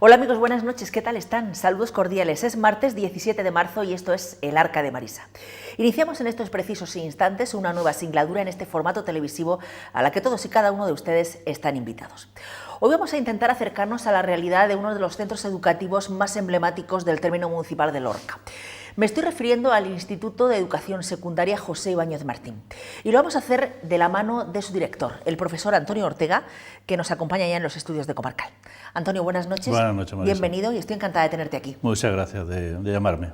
Hola amigos, buenas noches, ¿qué tal están? Saludos cordiales, es martes 17 de marzo y esto es El Arca de Marisa. Iniciamos en estos precisos instantes una nueva singladura en este formato televisivo a la que todos y cada uno de ustedes están invitados. Hoy vamos a intentar acercarnos a la realidad de uno de los centros educativos más emblemáticos del término municipal de Lorca. Me estoy refiriendo al Instituto de Educación Secundaria José Ibáñez Martín y lo vamos a hacer de la mano de su director, el profesor Antonio Ortega, que nos acompaña ya en los estudios de Comarcal. Antonio, buenas noches. Buenas noches, Marisa. Bienvenido y estoy encantada de tenerte aquí. Muchas gracias de llamarme.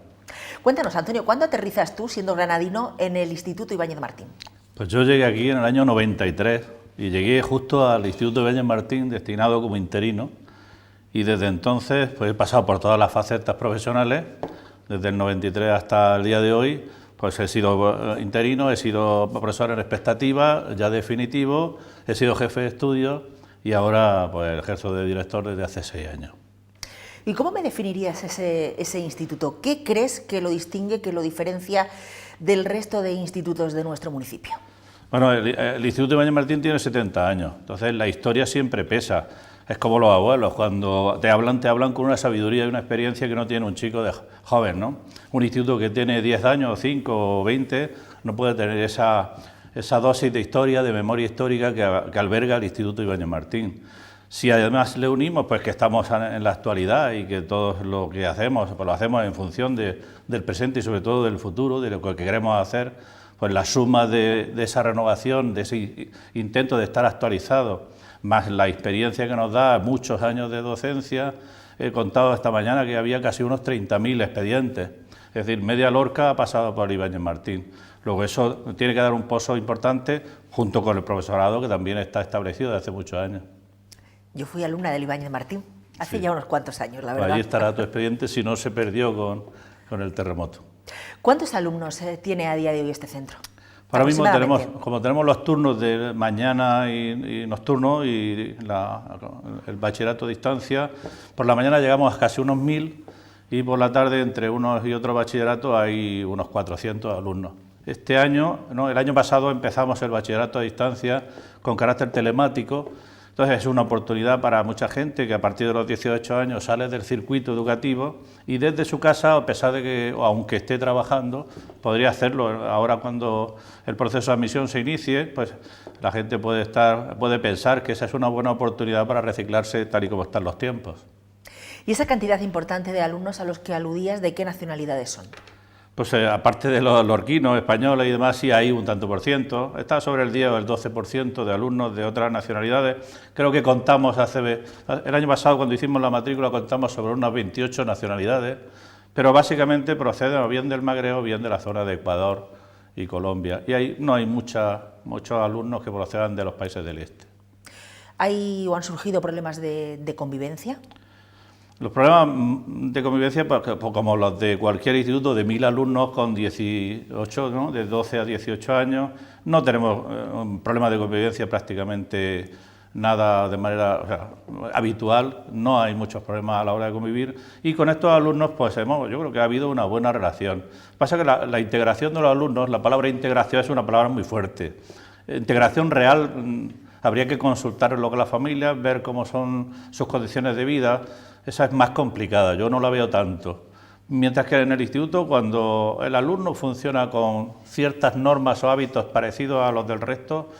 Cuéntanos, Antonio, ¿cuándo aterrizas tú, siendo granadino, en el Instituto Ibáñez Martín? Pues yo llegué aquí en el año 93 y llegué justo al Instituto Ibáñez Martín destinado como interino y desde entonces pues he pasado por todas las facetas profesionales. Desde el 93 hasta el día de hoy, pues he sido interino, he sido profesor en expectativa, ya definitivo, he sido jefe de estudios y ahora pues ejerzo de director desde hace 6 años. ¿Y cómo me definirías ese instituto? ¿Qué crees que lo distingue, que lo diferencia del resto de institutos de nuestro municipio? Bueno, el Instituto Ibáñez Martín tiene 70 años, entonces la historia siempre pesa. Es como los abuelos, cuando te hablan con una sabiduría y una experiencia que no tiene un chico de joven, ¿no? Un instituto que tiene 10 años, 5 o 20, no puede tener esa dosis de historia, de memoria histórica que alberga el Instituto Ibáñez Martín. Si además le unimos pues que estamos en la actualidad y que todo lo que hacemos, pues lo hacemos en función del presente y sobre todo del futuro, de lo que queremos hacer, pues la suma de esa renovación, de ese intento de estar actualizado, más la experiencia que nos da muchos años de docencia. He contado esta mañana que había casi unos 30.000 expedientes, es decir, media Lorca ha pasado por Ibáñez Martín. Luego eso tiene que dar un pozo importante junto con el profesorado que también está establecido desde hace muchos años. Yo fui alumna del Ibáñez Martín hace ya unos cuantos años, la verdad. Ahí estará tu expediente si no se perdió con el terremoto. ¿¿Cuántos alumnos tiene a día de hoy este centro? Ahora mismo tenemos los turnos de mañana y nocturno y el bachillerato a distancia. Por la mañana llegamos a casi unos 1000 y por la tarde entre unos y otros bachilleratos hay unos 400 alumnos. Este año, el año pasado empezamos el bachillerato a distancia con carácter telemático. Entonces es una oportunidad para mucha gente que a partir de los 18 años sale del circuito educativo y desde su casa, a pesar de que, aunque esté trabajando, podría hacerlo. Ahora cuando el proceso de admisión se inicie, pues la gente puede pensar que esa es una buena oportunidad para reciclarse tal y como están los tiempos. ¿Y esa cantidad importante de alumnos a los que aludías, de qué nacionalidades son? Pues aparte de los lorquinos, españoles y demás, sí hay un tanto por ciento. Está sobre el 10 o el 12% de alumnos de otras nacionalidades. Creo que contamos el año pasado, cuando hicimos la matrícula, contamos sobre unas 28 nacionalidades, pero básicamente proceden o bien del Magreb o bien de la zona de Ecuador y Colombia. Y ahí no hay muchos alumnos que procedan de los países del este. ¿Hay o han surgido problemas de convivencia? Los problemas de convivencia, pues, como los de cualquier instituto de 1000 alumnos con 18, ¿no? De 12 a 18 años, no tenemos problemas de convivencia prácticamente nada de manera habitual, no hay muchos problemas a la hora de convivir y con estos alumnos pues yo creo que ha habido una buena relación. Pasa que la integración de los alumnos, la palabra integración es una palabra muy fuerte. Integración real habría que consultarlo con las familias, ver cómo son sus condiciones de vida. Esa es más complicada, yo no la veo tanto. Mientras que en el instituto, cuando el alumno funciona con ciertas normas o hábitos parecidos a los del resto,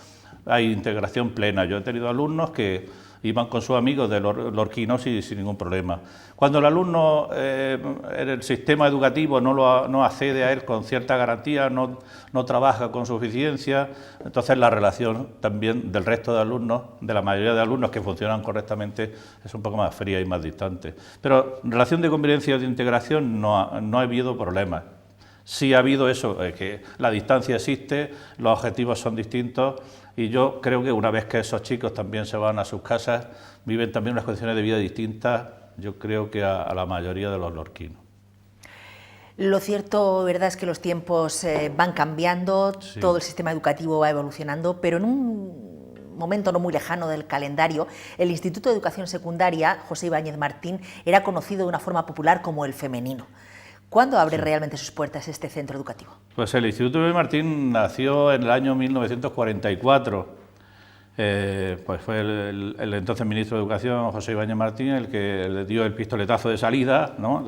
hay integración plena. Yo he tenido alumnos que iban con sus amigos de lorquinos y sin ningún problema. Cuando el alumno en el sistema educativo no accede a él con cierta garantía, no trabaja con suficiencia, entonces la relación también del resto de alumnos, de la mayoría de alumnos que funcionan correctamente, es un poco más fría y más distante. Pero en relación de convivencia y de integración no ha habido problemas. Sí ha habido eso, que la distancia existe, los objetivos son distintos y yo creo que una vez que esos chicos también se van a sus casas, viven también unas condiciones de vida distintas, yo creo que a la mayoría de los lorquinos. Lo cierto, verdad, es que los tiempos van cambiando, sí. Todo el sistema educativo va evolucionando, pero en un momento no muy lejano del calendario, el Instituto de Educación Secundaria José Ibáñez Martín era conocido de una forma popular como el femenino. ¿Cuándo abre realmente sus puertas este centro educativo? Pues el Instituto Ibáñez Martín nació en el año 1944. pues fue el entonces ministro de Educación, José Ibáñez Martín, el que le dio el pistoletazo de salida, ¿no?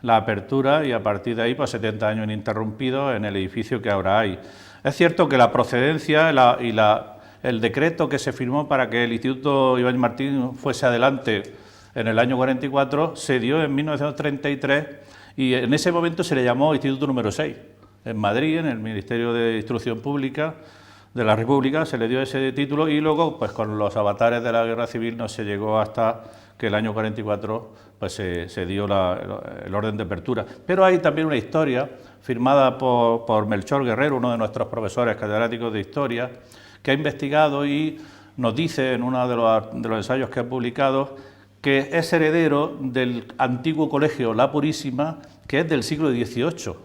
la apertura, y a partir de ahí, pues 70 años ininterrumpidos en el edificio que ahora hay. Es cierto que la procedencia el decreto que se firmó para que el Instituto Ibáñez Martín fuese adelante en el año 44 se dio en 1933 y en ese momento se le llamó Instituto número 6. En Madrid, en el Ministerio de Instrucción Pública de la República, se le dio ese título y luego, pues con los avatares de la Guerra Civil, no se llegó hasta que el año 44 pues, se dio el orden de apertura. Pero hay también una historia firmada por Melchor Guerrero, uno de nuestros profesores catedráticos de Historia, que ha investigado y nos dice en uno de los ensayos que ha publicado que es heredero del antiguo colegio La Purísima, que es del siglo XVIII.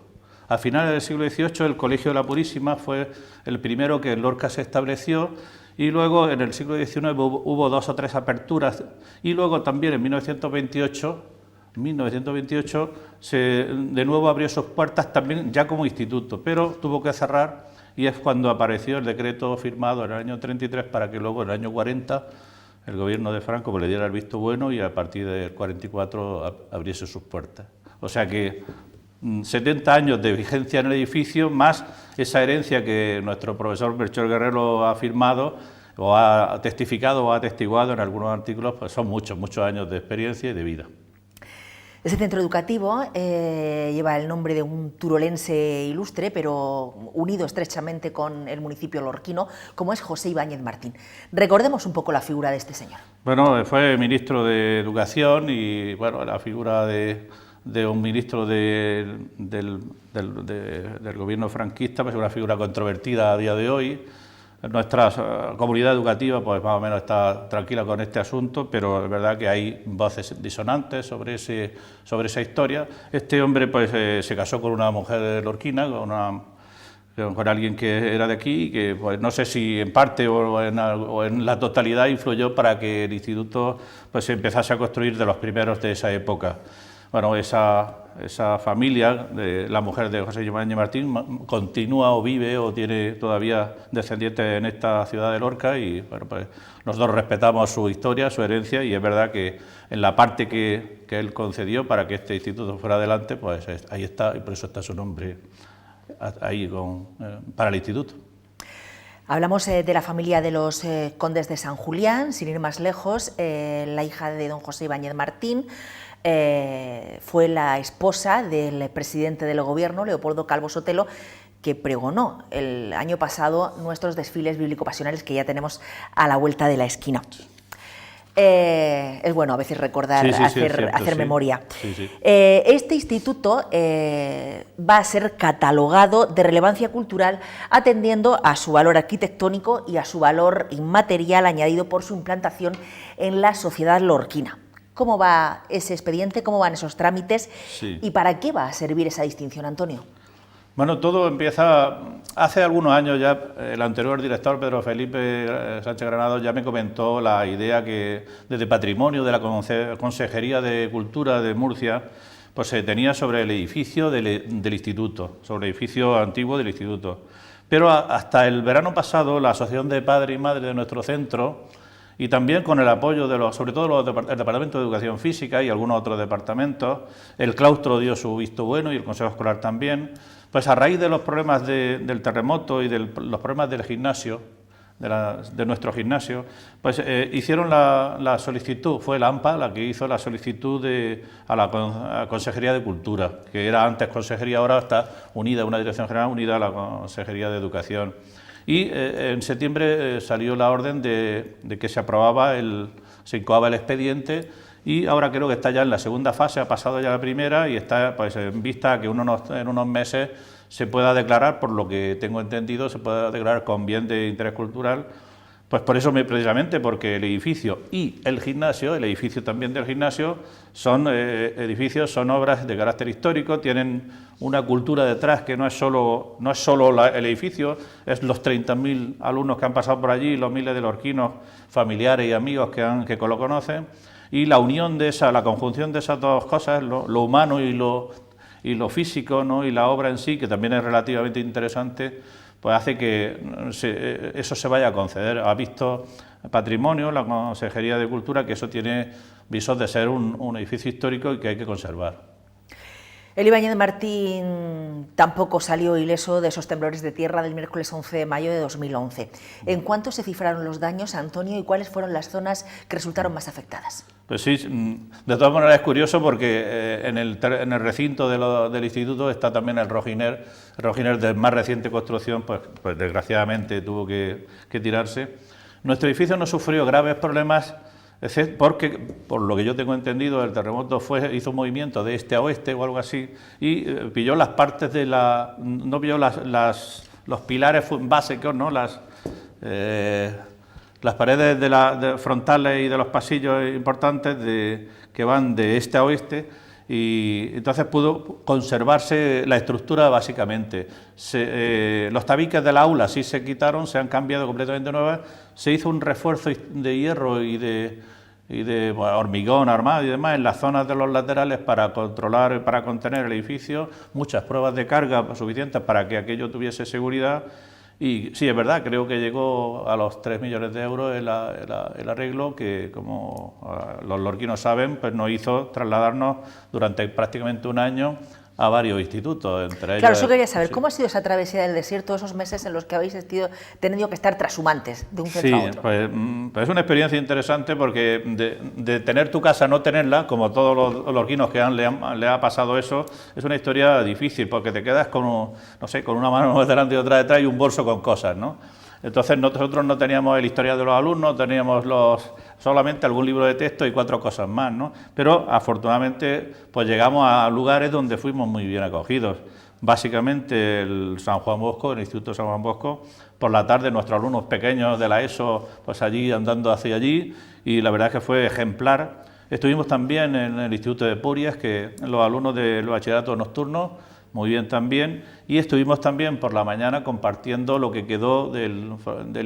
A finales del siglo XVIII el Colegio de la Purísima fue el primero que en Lorca se estableció y luego en el siglo XIX hubo 2 o 3 aperturas y luego también en 1928 de nuevo abrió sus puertas también ya como instituto, pero tuvo que cerrar y es cuando apareció el decreto firmado en el año 33 para que luego en el año 40 el gobierno de Franco pues, le diera el visto bueno y a partir del 44 abriese sus puertas. O sea que 70 años de vigencia en el edificio, más esa herencia que nuestro profesor Melchor Guerrero ha firmado, o ha testificado o ha atestiguado en algunos artículos, pues son muchos años de experiencia y de vida. Ese centro educativo lleva el nombre de un turolense ilustre, pero unido estrechamente con el municipio lorquino, como es José Ibáñez Martín. Recordemos un poco la figura de este señor. Bueno, fue ministro de Educación y bueno, la figura de un ministro del gobierno franquista, pues es una figura controvertida a día de hoy. Nuestra comunidad educativa pues más o menos está tranquila con este asunto, pero es verdad que hay voces disonantes sobre esa historia. Este hombre pues se casó con una mujer lorquina, con alguien que era de aquí, y que pues, no sé si en parte o en la totalidad influyó para que el instituto pues se empezase a construir de los primeros de esa época. Bueno, esa familia, la mujer de José Ibáñez Martín, continúa o vive o tiene todavía descendientes en esta ciudad de Lorca y bueno, pues nosotros respetamos su historia, su herencia y es verdad que en la parte que él concedió para que este instituto fuera adelante, pues ahí está y por eso está su nombre ahí para el instituto. Hablamos de la familia de los condes de San Julián, sin ir más lejos, la hija de don José Ibáñez Martín, fue la esposa del presidente del gobierno, Leopoldo Calvo Sotelo, que pregonó el año pasado nuestros desfiles bíblico-pasionales que ya tenemos a la vuelta de la esquina. Es bueno a veces recordar, hacer memoria. Sí. Este instituto va a ser catalogado de relevancia cultural atendiendo a su valor arquitectónico y a su valor inmaterial añadido por su implantación en la sociedad lorquina. ¿Cómo va ese expediente? ¿Cómo van esos trámites? Sí. ¿Y para qué va a servir esa distinción, Antonio? Bueno, todo empieza hace algunos años ya. El anterior director, Pedro Felipe Sánchez Granados, ya me comentó la idea que desde Patrimonio de la Consejería de Cultura de Murcia pues se tenía sobre el edificio del instituto, sobre el edificio antiguo del instituto. Pero hasta el verano pasado la Asociación de Padres y Madres de nuestro centro, y también con el apoyo sobre todo el Departamento de Educación Física y algunos otros departamentos, el claustro dio su visto bueno y el Consejo Escolar también, pues a raíz de los problemas del terremoto y de los problemas del gimnasio, de nuestro gimnasio, pues hicieron la solicitud, fue la AMPA la que hizo la solicitud a la Consejería de Cultura, que era antes Consejería, ahora está unida, una Dirección General unida a la Consejería de Educación. Y en septiembre salió la orden de que se incoaba el expediente y ahora creo que está ya en la segunda fase, ha pasado ya la primera y está pues, en vista a que en unos meses se pueda declarar, por lo que tengo entendido, se pueda declarar con bien de interés cultural. Pues por eso precisamente, porque el edificio y el edificio también del gimnasio, son obras de carácter histórico, tienen una cultura detrás que no es solo el edificio, es los 30.000 alumnos que han pasado por allí, los miles de lorquinos, familiares y amigos que lo conocen, y la unión la conjunción de esas dos cosas, lo humano y lo físico, ¿no? Y la obra en sí, que también es relativamente interesante, pues hace que eso se vaya a conceder. Ha visto Patrimonio, la Consejería de Cultura, que eso tiene visos de ser un edificio histórico y que hay que conservar. El Ibáñez Martín tampoco salió ileso de esos temblores de tierra del miércoles 11 de mayo de 2011. ¿En cuánto se cifraron los daños, Antonio, y cuáles fueron las zonas que resultaron más afectadas? Pues sí, de todas maneras es curioso porque en el recinto del instituto está también el Rojiner de más reciente construcción, pues desgraciadamente tuvo que tirarse. Nuestro edificio no sufrió graves problemas, porque, por lo que yo tengo entendido, el terremoto hizo un movimiento de este a oeste o algo así, y pilló las partes de no pilló los pilares básicos, ¿no? Las paredes frontales y de los pasillos importantes que van de este a oeste, y entonces pudo conservarse la estructura básicamente. Los tabiques de la aula sí se quitaron, se han cambiado completamente nuevas, se hizo un refuerzo de hierro y de hormigón armado y demás en las zonas de los laterales para controlar, para contener el edificio, muchas pruebas de carga suficientes para que aquello tuviese seguridad. Y sí, es verdad, creo que llegó a los 3 millones de euros el arreglo, que como los lorquinos saben, pues nos hizo trasladarnos durante prácticamente un año a varios institutos, entre ellos... Claro, eso quería saber, sí. ¿Cómo ha sido esa travesía del desierto, esos meses en los que habéis tenido que estar trashumantes de un centro a otro? Pues es una experiencia interesante porque de tener tu casa a no tenerla, como todos los lorquinos que le ha pasado eso, es una historia difícil porque te quedas con, no sé, con una mano delante y otra detrás y un bolso con cosas, ¿no? Entonces nosotros no teníamos el historial de los alumnos, teníamos solamente algún libro de texto y 4 cosas más, ¿no? Pero afortunadamente pues llegamos a lugares donde fuimos muy bien acogidos. Básicamente el San Juan Bosco, el Instituto San Juan Bosco, por la tarde nuestros alumnos pequeños de la ESO pues allí andando hacia allí, y la verdad es que fue ejemplar. Estuvimos también en el Instituto de Purias, que los alumnos del bachillerato nocturno, muy bien también, y estuvimos también por la mañana compartiendo lo que quedó del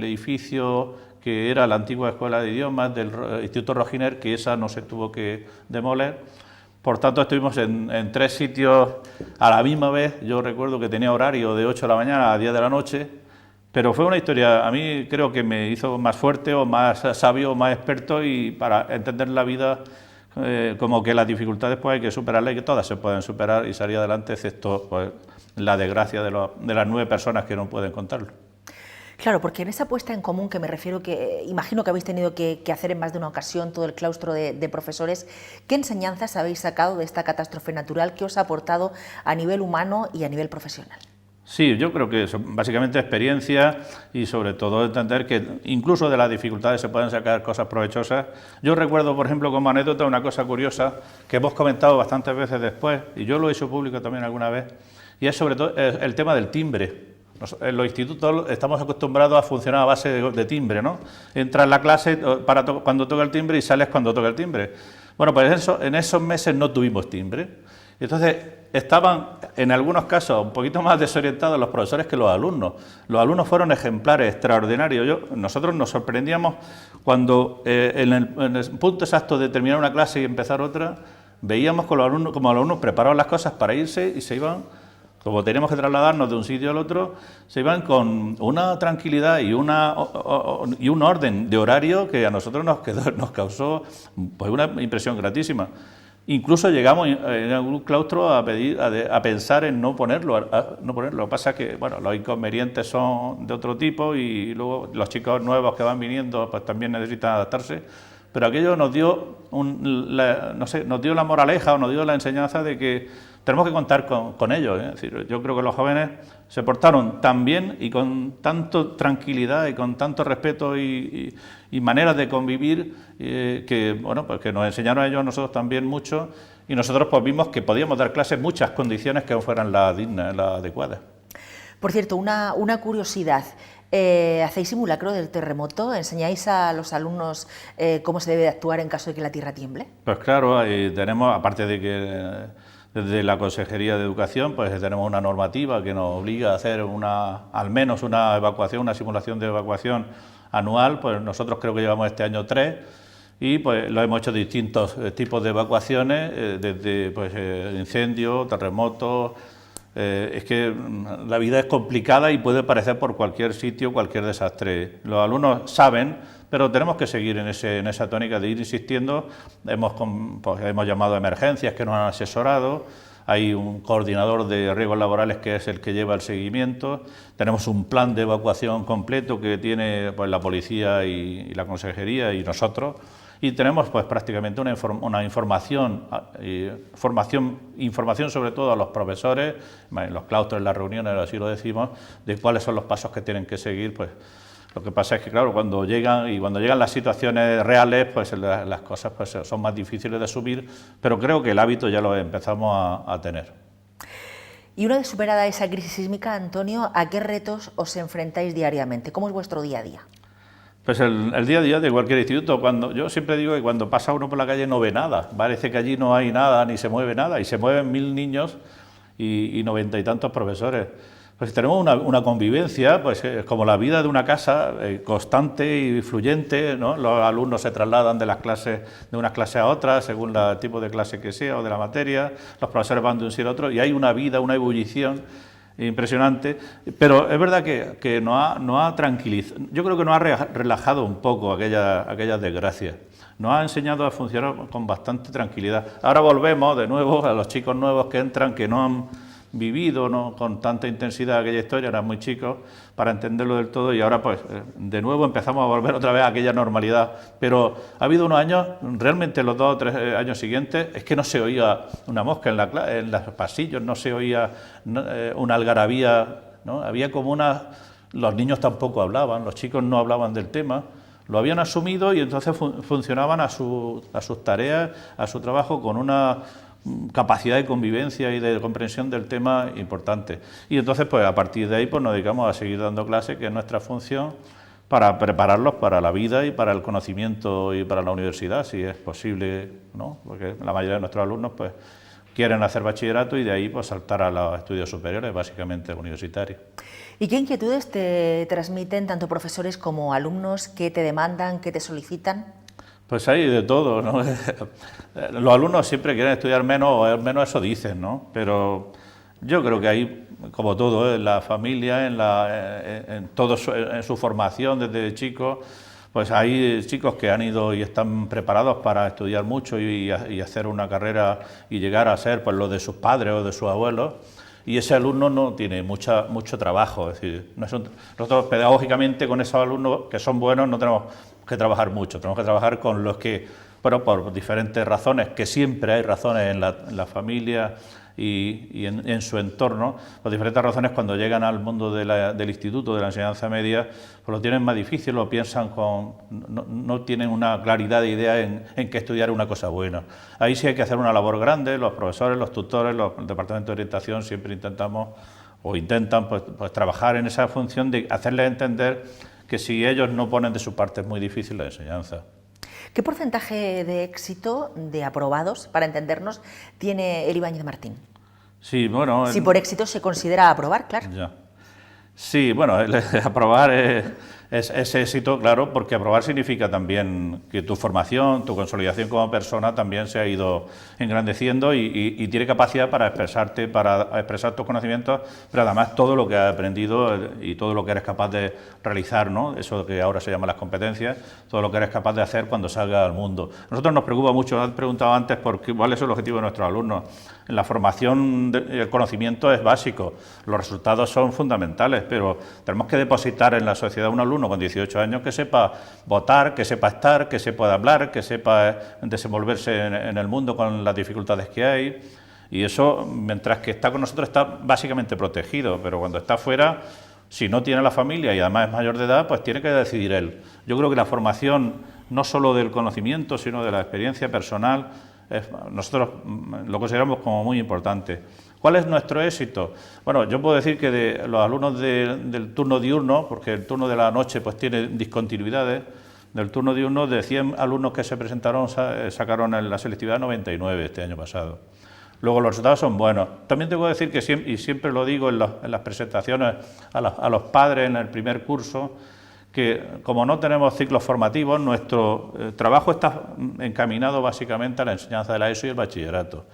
edificio que era la antigua Escuela de Idiomas del Instituto Rojiner, que esa no se tuvo que demoler. Por tanto, estuvimos en 3 sitios a la misma vez. Yo recuerdo que tenía horario de 8 de la mañana a 10 de la noche, pero fue una historia, a mí creo que me hizo más fuerte o más sabio o más experto, y para entender la vida como que las dificultades pues hay que superarlas y que todas se pueden superar y salir adelante, excepto pues la desgracia de las 9 personas que no pueden contarlo. Claro, porque en esa puesta en común que me refiero, que imagino que habéis tenido que hacer en más de una ocasión todo el claustro de profesores, ¿qué enseñanzas habéis sacado de esta catástrofe natural? ¿Qué os ha aportado a nivel humano y a nivel profesional? Sí, yo creo que básicamente experiencia y sobre todo entender que incluso de las dificultades se pueden sacar cosas provechosas. Yo recuerdo, por ejemplo, como anécdota, una cosa curiosa que hemos comentado bastantes veces después, y yo lo he hecho público también alguna vez, y es sobre todo el tema del timbre. En los institutos estamos acostumbrados a funcionar a base de timbre, ¿no? Entras en la clase cuando toca el timbre y sales cuando toca el timbre. Bueno, pues en esos meses no tuvimos timbre. Entonces, estaban en algunos casos un poquito más desorientados los profesores que los alumnos. Los alumnos fueron ejemplares, extraordinarios. Nosotros nos sorprendíamos cuando en el punto exacto de terminar una clase y empezar otra, veíamos como los alumnos preparaban las cosas para irse y se iban, como teníamos que trasladarnos de un sitio al otro, se iban con una tranquilidad y un orden de horario que a nosotros nos causó pues una impresión gratísima. Incluso llegamos en algún claustro a pensar en no ponerlo. Lo que pasa es que bueno, los inconvenientes son de otro tipo y luego los chicos nuevos que van viniendo pues también necesitan adaptarse. Pero aquello nos dio, nos dio la moraleja o nos dio la enseñanza de que tenemos que contar con ellos. Es decir, yo creo que los jóvenes se portaron tan bien y con tanto tranquilidad y con tanto respeto y maneras de convivir que, bueno, pues que nos enseñaron a ellos a nosotros también mucho, y nosotros pues vimos que podíamos dar clases en muchas condiciones que fueran las dignas, las adecuadas. Por cierto, una curiosidad. ¿Hacéis simulacro del terremoto? ¿Enseñáis a los alumnos cómo se debe actuar en caso de que la tierra tiemble? Pues claro, tenemos, aparte de que desde la Consejería de Educación pues tenemos una normativa que nos obliga a hacer al menos una evacuación, una simulación de evacuación anual. Pues nosotros creo que llevamos este año 3 y pues lo hemos hecho distintos tipos de evacuaciones, desde pues incendios, terremotos, Es que la vida es complicada y puede parecer por cualquier sitio, cualquier desastre. Los alumnos saben, pero tenemos que seguir en esa tónica de ir insistiendo. Hemos llamado a emergencias que nos han asesorado. Hay un coordinador de riesgos laborales que es el que lleva el seguimiento. Tenemos un plan de evacuación completo que tiene pues, la policía y la consejería y nosotros. Y tenemos pues prácticamente una información sobre todo a los profesores, en los claustros, en las reuniones, así lo decimos, de cuáles son los pasos que tienen que seguir. Pues lo que pasa es que claro, cuando llegan las situaciones reales, pues las cosas pues, son más difíciles de asumir, pero creo que el hábito ya lo empezamos a tener. Y una vez superada esa crisis sísmica, Antonio, ¿a qué retos os enfrentáis diariamente? ¿Cómo es vuestro día a día? Pues el día a día de cualquier instituto, yo siempre digo que cuando pasa uno por la calle no ve nada, parece que allí no hay nada ni se mueve nada, y se mueven 1000 niños y 90 y tantos profesores. Pues tenemos una convivencia, pues como la vida de una casa, constante y fluyente, ¿no? Los alumnos se trasladan de unas clases a otras, según el tipo de clase que sea o de la materia, los profesores van de un sitio a otro, y hay una vida, una ebullición impresionante, pero es verdad que nos ha tranquilizado, yo creo que nos ha relajado un poco aquellas desgracias, nos ha enseñado a funcionar con bastante tranquilidad. Ahora volvemos de nuevo a los chicos nuevos que entran, que no han vivido con tanta intensidad aquella historia, eran muy chicos para entenderlo del todo, y ahora pues de nuevo empezamos a volver otra vez a aquella normalidad, pero ha habido unos años, realmente los 2 o 3 años siguientes, es que no se oía una mosca en los pasillos, no se oía una algarabía, ¿no? Había como los niños tampoco hablaban, los chicos no hablaban del tema, lo habían asumido y entonces funcionaban a sus tareas, a su trabajo con una capacidad de convivencia y de comprensión del tema importante. Y entonces, pues a partir de ahí, pues nos dedicamos a seguir dando clases, que es nuestra función, para prepararlos para la vida y para el conocimiento y para la universidad, si es posible, ¿no? Porque la mayoría de nuestros alumnos, pues, quieren hacer bachillerato y de ahí, pues, saltar a los estudios superiores, básicamente universitarios. ¿Y qué inquietudes te transmiten tanto profesores como alumnos? ¿Qué te demandan, qué te solicitan? Pues hay de todo, ¿no? Los alumnos siempre quieren estudiar menos, o al menos eso dicen, ¿no? Pero yo creo que hay, como todo, en la familia, en su formación desde chicos, pues hay chicos que han ido y están preparados para estudiar mucho y hacer una carrera y llegar a ser pues lo de sus padres o de sus abuelos. Y ese alumno no tiene mucho trabajo, es decir, nosotros pedagógicamente con esos alumnos que son buenos no tenemos que trabajar mucho, tenemos que trabajar con los que, bueno, por diferentes razones, que siempre hay razones en la familia y en su entorno, por diferentes razones cuando llegan al mundo del instituto, de la enseñanza media, pues lo tienen más difícil, lo piensan no tienen una claridad de idea en qué estudiar una cosa buena. Ahí sí hay que hacer una labor grande, los profesores, los tutores, el departamento de orientación siempre intentan pues trabajar en esa función de hacerles entender que si ellos no ponen de su parte es muy difícil la enseñanza. ¿Qué porcentaje de éxito, de aprobados, para entendernos, tiene el Ibáñez Martín? Sí, bueno... Si por éxito se considera aprobar, claro. Ya. Sí, bueno, aprobar es éxito, claro, porque aprobar significa también que tu formación, tu consolidación como persona también se ha ido engrandeciendo y tiene capacidad para expresarte, para expresar tus conocimientos, pero además todo lo que has aprendido y todo lo que eres capaz de realizar, ¿no? Eso que ahora se llama las competencias, todo lo que eres capaz de hacer cuando salgas al mundo. A nosotros nos preocupa mucho, has preguntado antes cuál es el objetivo de nuestros alumnos. En la formación el conocimiento es básico, los resultados son fundamentales, pero tenemos que depositar en la sociedad un alumno con 18 años que sepa votar, que sepa estar, que sepa hablar, que sepa desenvolverse en el mundo con las dificultades que hay, y eso, mientras que está con nosotros, está básicamente protegido, pero cuando está fuera, si no tiene la familia y además es mayor de edad, pues tiene que decidir él. Yo creo que la formación, no solo del conocimiento, sino de la experiencia personal, nosotros lo consideramos como muy importante. ¿Cuál es nuestro éxito? Bueno, yo puedo decir que de los alumnos del turno diurno, porque el turno de la noche pues tiene discontinuidades, del turno diurno de 100 alumnos que se presentaron sacaron en la selectividad 99 este año pasado. Luego los resultados son buenos. También tengo que decir que siempre lo digo en las presentaciones a los padres en el primer curso, que como no tenemos ciclos formativos, nuestro trabajo está encaminado básicamente a la enseñanza de la ESO y el bachillerato.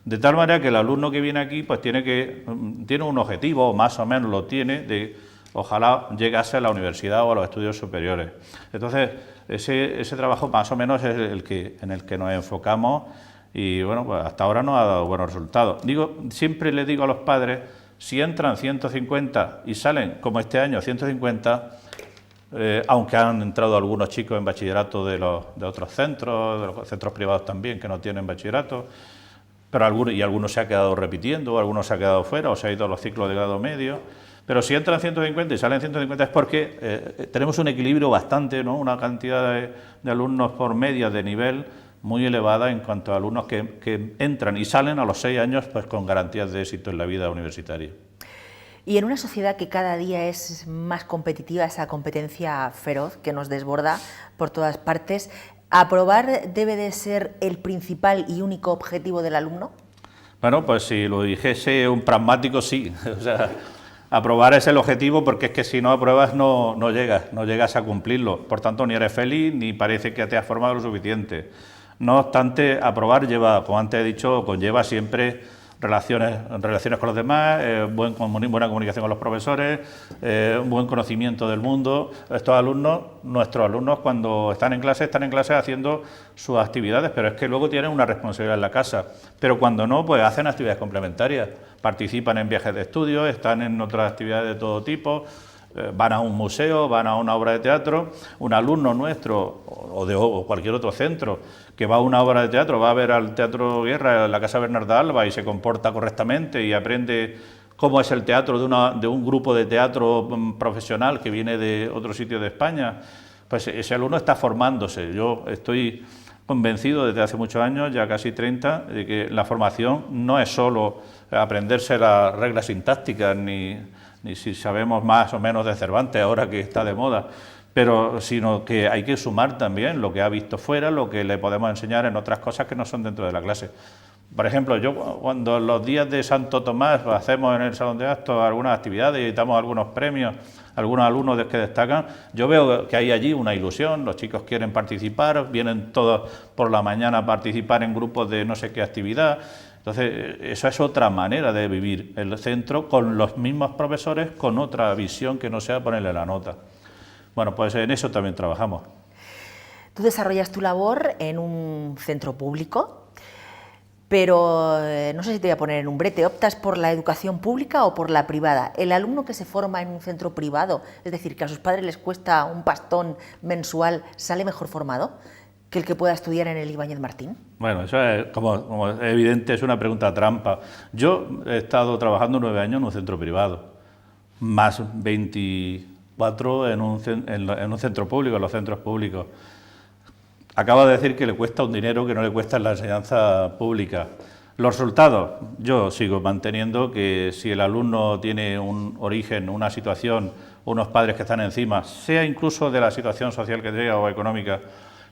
De tal manera que el alumno que viene aquí pues tiene un objetivo, o más o menos lo tiene, de ojalá llegase a la universidad o a los estudios superiores. Entonces, ese trabajo más o menos es en el que nos enfocamos y bueno, pues hasta ahora nos ha dado buenos resultados. Siempre le digo a los padres, si entran 150 y salen, como este año, 150, aunque han entrado algunos chicos en bachillerato de otros centros, de los centros privados también, que no tienen bachillerato, pero algunos se ha quedado repitiendo, algunos se ha quedado fuera, o se ha ido a los ciclos de grado medio. Pero si entran 150 y salen 150 es porque tenemos un equilibrio bastante, ¿no? Una cantidad de alumnos por media de nivel muy elevada en cuanto a alumnos que entran y salen a los 6 años pues con garantías de éxito en la vida universitaria. Y en una sociedad que cada día es más competitiva, esa competencia feroz que nos desborda por todas partes, ¿aprobar debe de ser el principal y único objetivo del alumno? Bueno, pues si lo dijese un pragmático, sí. O sea, aprobar es el objetivo porque es que si no apruebas no llegas a cumplirlo. Por tanto, ni eres feliz ni parece que te has formado lo suficiente. No obstante, aprobar como antes he dicho, conlleva siempre relaciones con los demás, buena comunicación con los profesores, un buen conocimiento del mundo. Nuestros alumnos, cuando están en clase haciendo sus actividades, pero es que luego tienen una responsabilidad en la casa. Pero cuando no, pues hacen actividades complementarias, participan en viajes de estudio, están en otras actividades de todo tipo, van a un museo, van a una obra de teatro. Un alumno nuestro o cualquier otro centro que va a una obra de teatro, va a ver al Teatro Guerra en la Casa Bernarda Alba y se comporta correctamente y aprende cómo es el teatro de un grupo de teatro profesional que viene de otro sitio de España, pues ese alumno está formándose. Yo estoy convencido desde hace muchos años, ya casi 30, de que la formación no es solo aprenderse las reglas sintácticas ni si sabemos más o menos de Cervantes ahora que está de moda, sino que hay que sumar también lo que ha visto fuera, lo que le podemos enseñar en otras cosas que no son dentro de la clase. Por ejemplo, yo cuando los días de Santo Tomás hacemos en el Salón de Actos algunas actividades y damos algunos premios a algunos alumnos que destacan, yo veo que hay allí una ilusión, los chicos quieren participar, vienen todos por la mañana a participar en grupos de no sé qué actividad. Entonces, eso es otra manera de vivir el centro con los mismos profesores, con otra visión que no sea ponerle la nota. Bueno, pues en eso también trabajamos. Tú desarrollas tu labor en un centro público, pero no sé si te voy a poner en un brete, ¿optas por la educación pública o por la privada? ¿El alumno que se forma en un centro privado, es decir, que a sus padres les cuesta un pastón mensual, sale mejor formado que el que pueda estudiar en el Ibáñez Martín? Bueno, eso es, como es evidente, es una pregunta trampa. Yo he estado trabajando 9 años en un centro privado, más 24 en un centro público, en los centros públicos. Acaba de decir que le cuesta un dinero que no le cuesta en la enseñanza pública. Los resultados, yo sigo manteniendo que si el alumno tiene un origen, una situación, unos padres que están encima, sea incluso de la situación social que tenga o económica,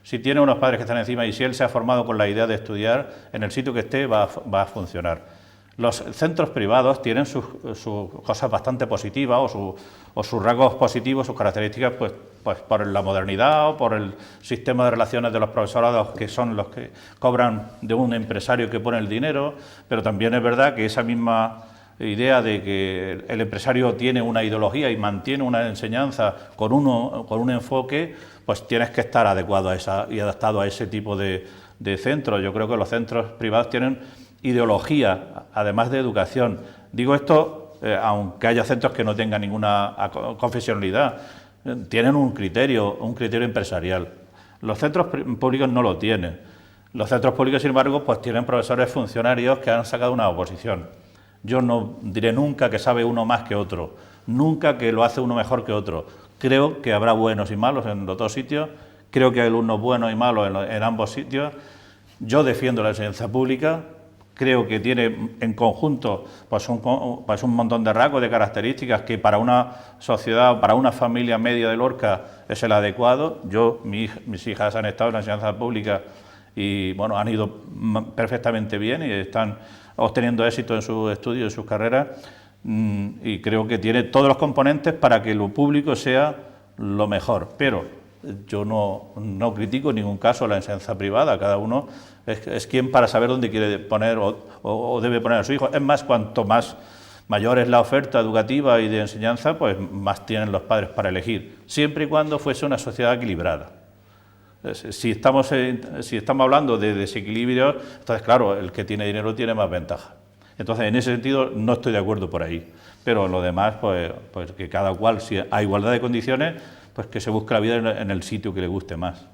si tiene unos padres que están encima y si él se ha formado con la idea de estudiar, en el sitio que esté va a funcionar. Los centros privados tienen sus cosas bastante positivas o sus rasgos positivos, sus características, pues por la modernidad o por el sistema de relaciones de los profesorados, que son los que cobran de un empresario que pone el dinero, pero también es verdad que esa misma idea de que el empresario tiene una ideología y mantiene una enseñanza con un enfoque, pues tienes que estar adecuado y adaptado a ese tipo de centros. Yo creo que los centros privados tienen ideología, además de educación. Digo esto, aunque haya centros que no tengan ninguna confesionalidad, tienen un criterio empresarial. Los centros públicos no lo tienen. Los centros públicos, sin embargo, pues tienen profesores funcionarios que han sacado una oposición. Yo no diré nunca que sabe uno más que otro, nunca que lo hace uno mejor que otro. Creo que habrá buenos y malos en los dos sitios, creo que hay alumnos buenos y malos en ambos sitios. Yo defiendo la enseñanza pública, creo que tiene en conjunto pues un montón de rasgos, de características que para una sociedad, para una familia media de Lorca es el adecuado. Mis hijas han estado en la enseñanza pública y bueno, han ido perfectamente bien y están obteniendo éxito en sus estudios, en sus carreras, y creo que tiene todos los componentes para que lo público sea lo mejor, pero yo no critico en ningún caso la enseñanza privada, cada uno es quien para saber dónde quiere poner o debe poner a su hijo. Es más, cuanto más mayor es la oferta educativa y de enseñanza, pues más tienen los padres para elegir, siempre y cuando fuese una sociedad equilibrada. Si estamos hablando de desequilibrio, entonces claro, el que tiene dinero tiene más ventaja. Entonces, en ese sentido, no estoy de acuerdo por ahí. Pero lo demás, pues que cada cual, si hay igualdad de condiciones, pues que se busque la vida en el sitio que le guste más.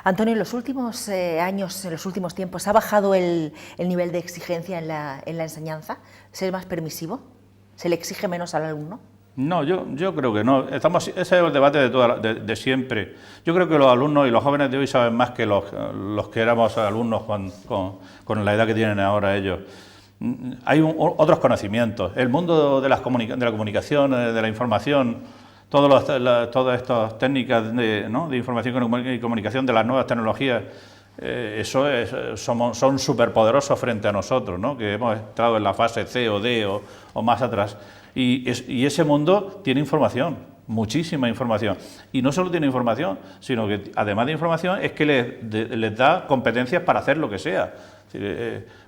Antonio, en los últimos años, en los últimos tiempos, ¿ha bajado el nivel de exigencia en la enseñanza? ¿Se es más permisivo? ¿Se le exige menos al alumno? No, yo creo que no. Ese es el debate de siempre. Yo creo que los alumnos y los jóvenes de hoy saben más que los que éramos alumnos con la edad que tienen ahora ellos. Hay otros conocimientos. El mundo de la comunicación, de la información, todas estas técnicas de información y comunicación, de las nuevas tecnologías, son superpoderosos frente a nosotros, ¿no? Que hemos estado en la fase C o D o más atrás. Y ese mundo tiene información, muchísima información. Y no solo tiene información, sino que además de información es que les da competencias para hacer lo que sea.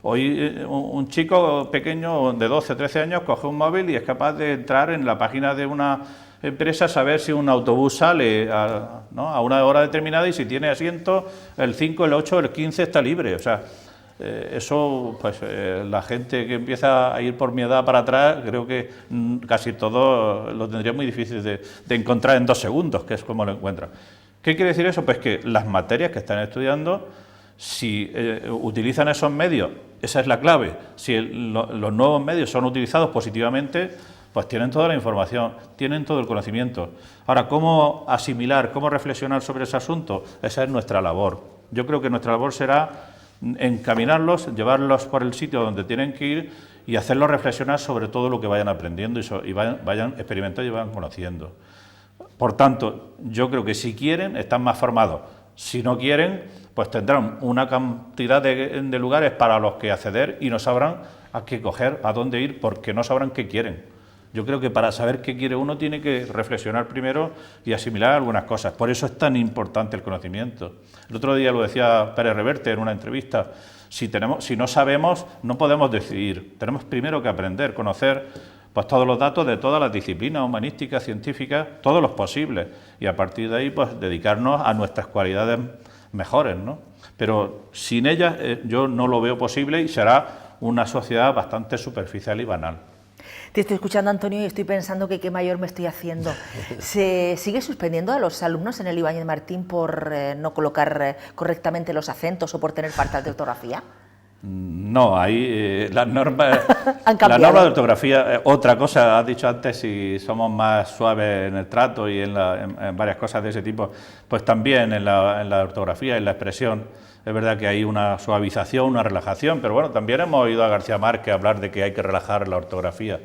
Hoy un chico pequeño de 12 o 13 años coge un móvil y es capaz de entrar en la página de una empresa, saber si un autobús sale a una hora determinada y si tiene asiento, el 5, el 8, el 15 está libre. O sea, eso, pues la gente que empieza a ir por mi edad para atrás, creo que casi todo lo tendría muy difícil de encontrar en 2 segundos, que es como lo encuentran. ¿Qué quiere decir eso? Pues que las materias que están estudiando, si utilizan esos medios, esa es la clave. Si los nuevos medios son utilizados positivamente, pues tienen toda la información, tienen todo el conocimiento. Ahora, ¿cómo asimilar, cómo reflexionar sobre ese asunto? Esa es nuestra labor. Yo creo que nuestra labor será encaminarlos, llevarlos por el sitio donde tienen que ir y hacerlos reflexionar sobre todo lo que vayan aprendiendo y vayan experimentando y vayan conociendo. Por tanto, yo creo que si quieren, están más formados. Si no quieren, pues tendrán una cantidad de lugares para los que acceder y no sabrán a qué coger, a dónde ir, porque no sabrán qué quieren. Yo creo que para saber qué quiere uno tiene que reflexionar primero y asimilar algunas cosas. Por eso es tan importante el conocimiento. El otro día lo decía Pérez Reverte en una entrevista. Si no sabemos, no podemos decidir. Tenemos primero que aprender, conocer pues todos los datos de todas las disciplinas humanísticas, científicas, todos los posibles. Y a partir de ahí, pues dedicarnos a nuestras cualidades mejores, ¿no? Pero sin ellas yo no lo veo posible y será una sociedad bastante superficial y banal. Te estoy escuchando, Antonio, y estoy pensando que qué mayor me estoy haciendo. ¿Se sigue suspendiendo a los alumnos en el Ibáñez Martín por no colocar correctamente los acentos o por tener faltas de ortografía? No, ahí las normas de ortografía, otra cosa, has dicho antes, si somos más suaves en el trato y en varias cosas de ese tipo, pues también en la ortografía, en la expresión. Es verdad que hay una suavización, una relajación, pero bueno, también hemos oído a García Márquez hablar de que hay que relajar la ortografía.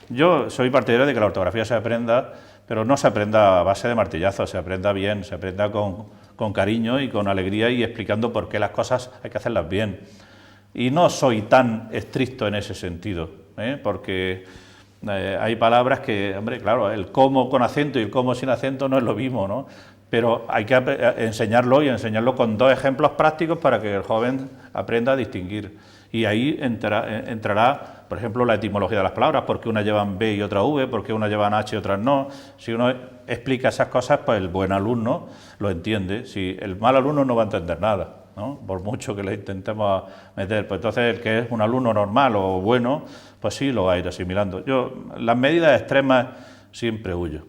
Yo soy partidario de que la ortografía se aprenda, pero no se aprenda a base de martillazos, se aprenda bien, se aprenda con cariño y con alegría y explicando por qué las cosas hay que hacerlas bien. Y no soy tan estricto en ese sentido, porque hay palabras que, hombre, claro, el cómo con acento y el cómo sin acento no es lo mismo, ¿no? Pero hay que enseñarlo y enseñarlo con 2 ejemplos prácticos para que el joven aprenda a distinguir. Y ahí entrará, por ejemplo, la etimología de las palabras, por qué unas llevan B y otras V, por qué unas llevan H y otras no. Si uno explica esas cosas, pues el buen alumno lo entiende. Si el mal alumno no va a entender nada, ¿no? Por mucho que le intentemos meter. Pues entonces el que es un alumno normal o bueno, pues sí lo va a ir asimilando. Yo las medidas extremas siempre huyo.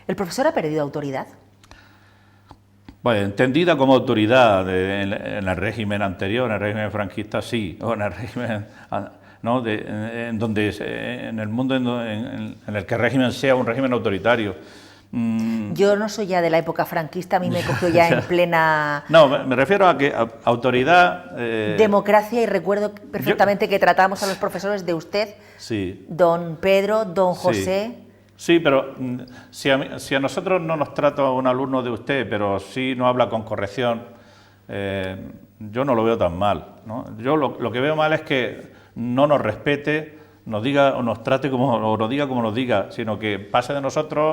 ¿El profesor ha perdido autoridad? Pues entendida como autoridad en el régimen anterior, en el régimen franquista, sí, o en el régimen, ¿no? En el mundo en el que el régimen sea un régimen autoritario. Yo no soy ya de la época franquista, a mí me cogió ya en plena... No, me refiero a que autoridad... democracia, y recuerdo perfectamente que tratábamos a los profesores de usted, sí. Don Pedro, Don José... Sí. Sí, pero si a nosotros no nos trata un alumno de usted, pero sí nos habla con corrección, yo no lo veo tan mal, ¿no? Yo lo que veo mal es que no nos respete, nos diga o nos trate o nos diga como nos diga, sino que pase de nosotros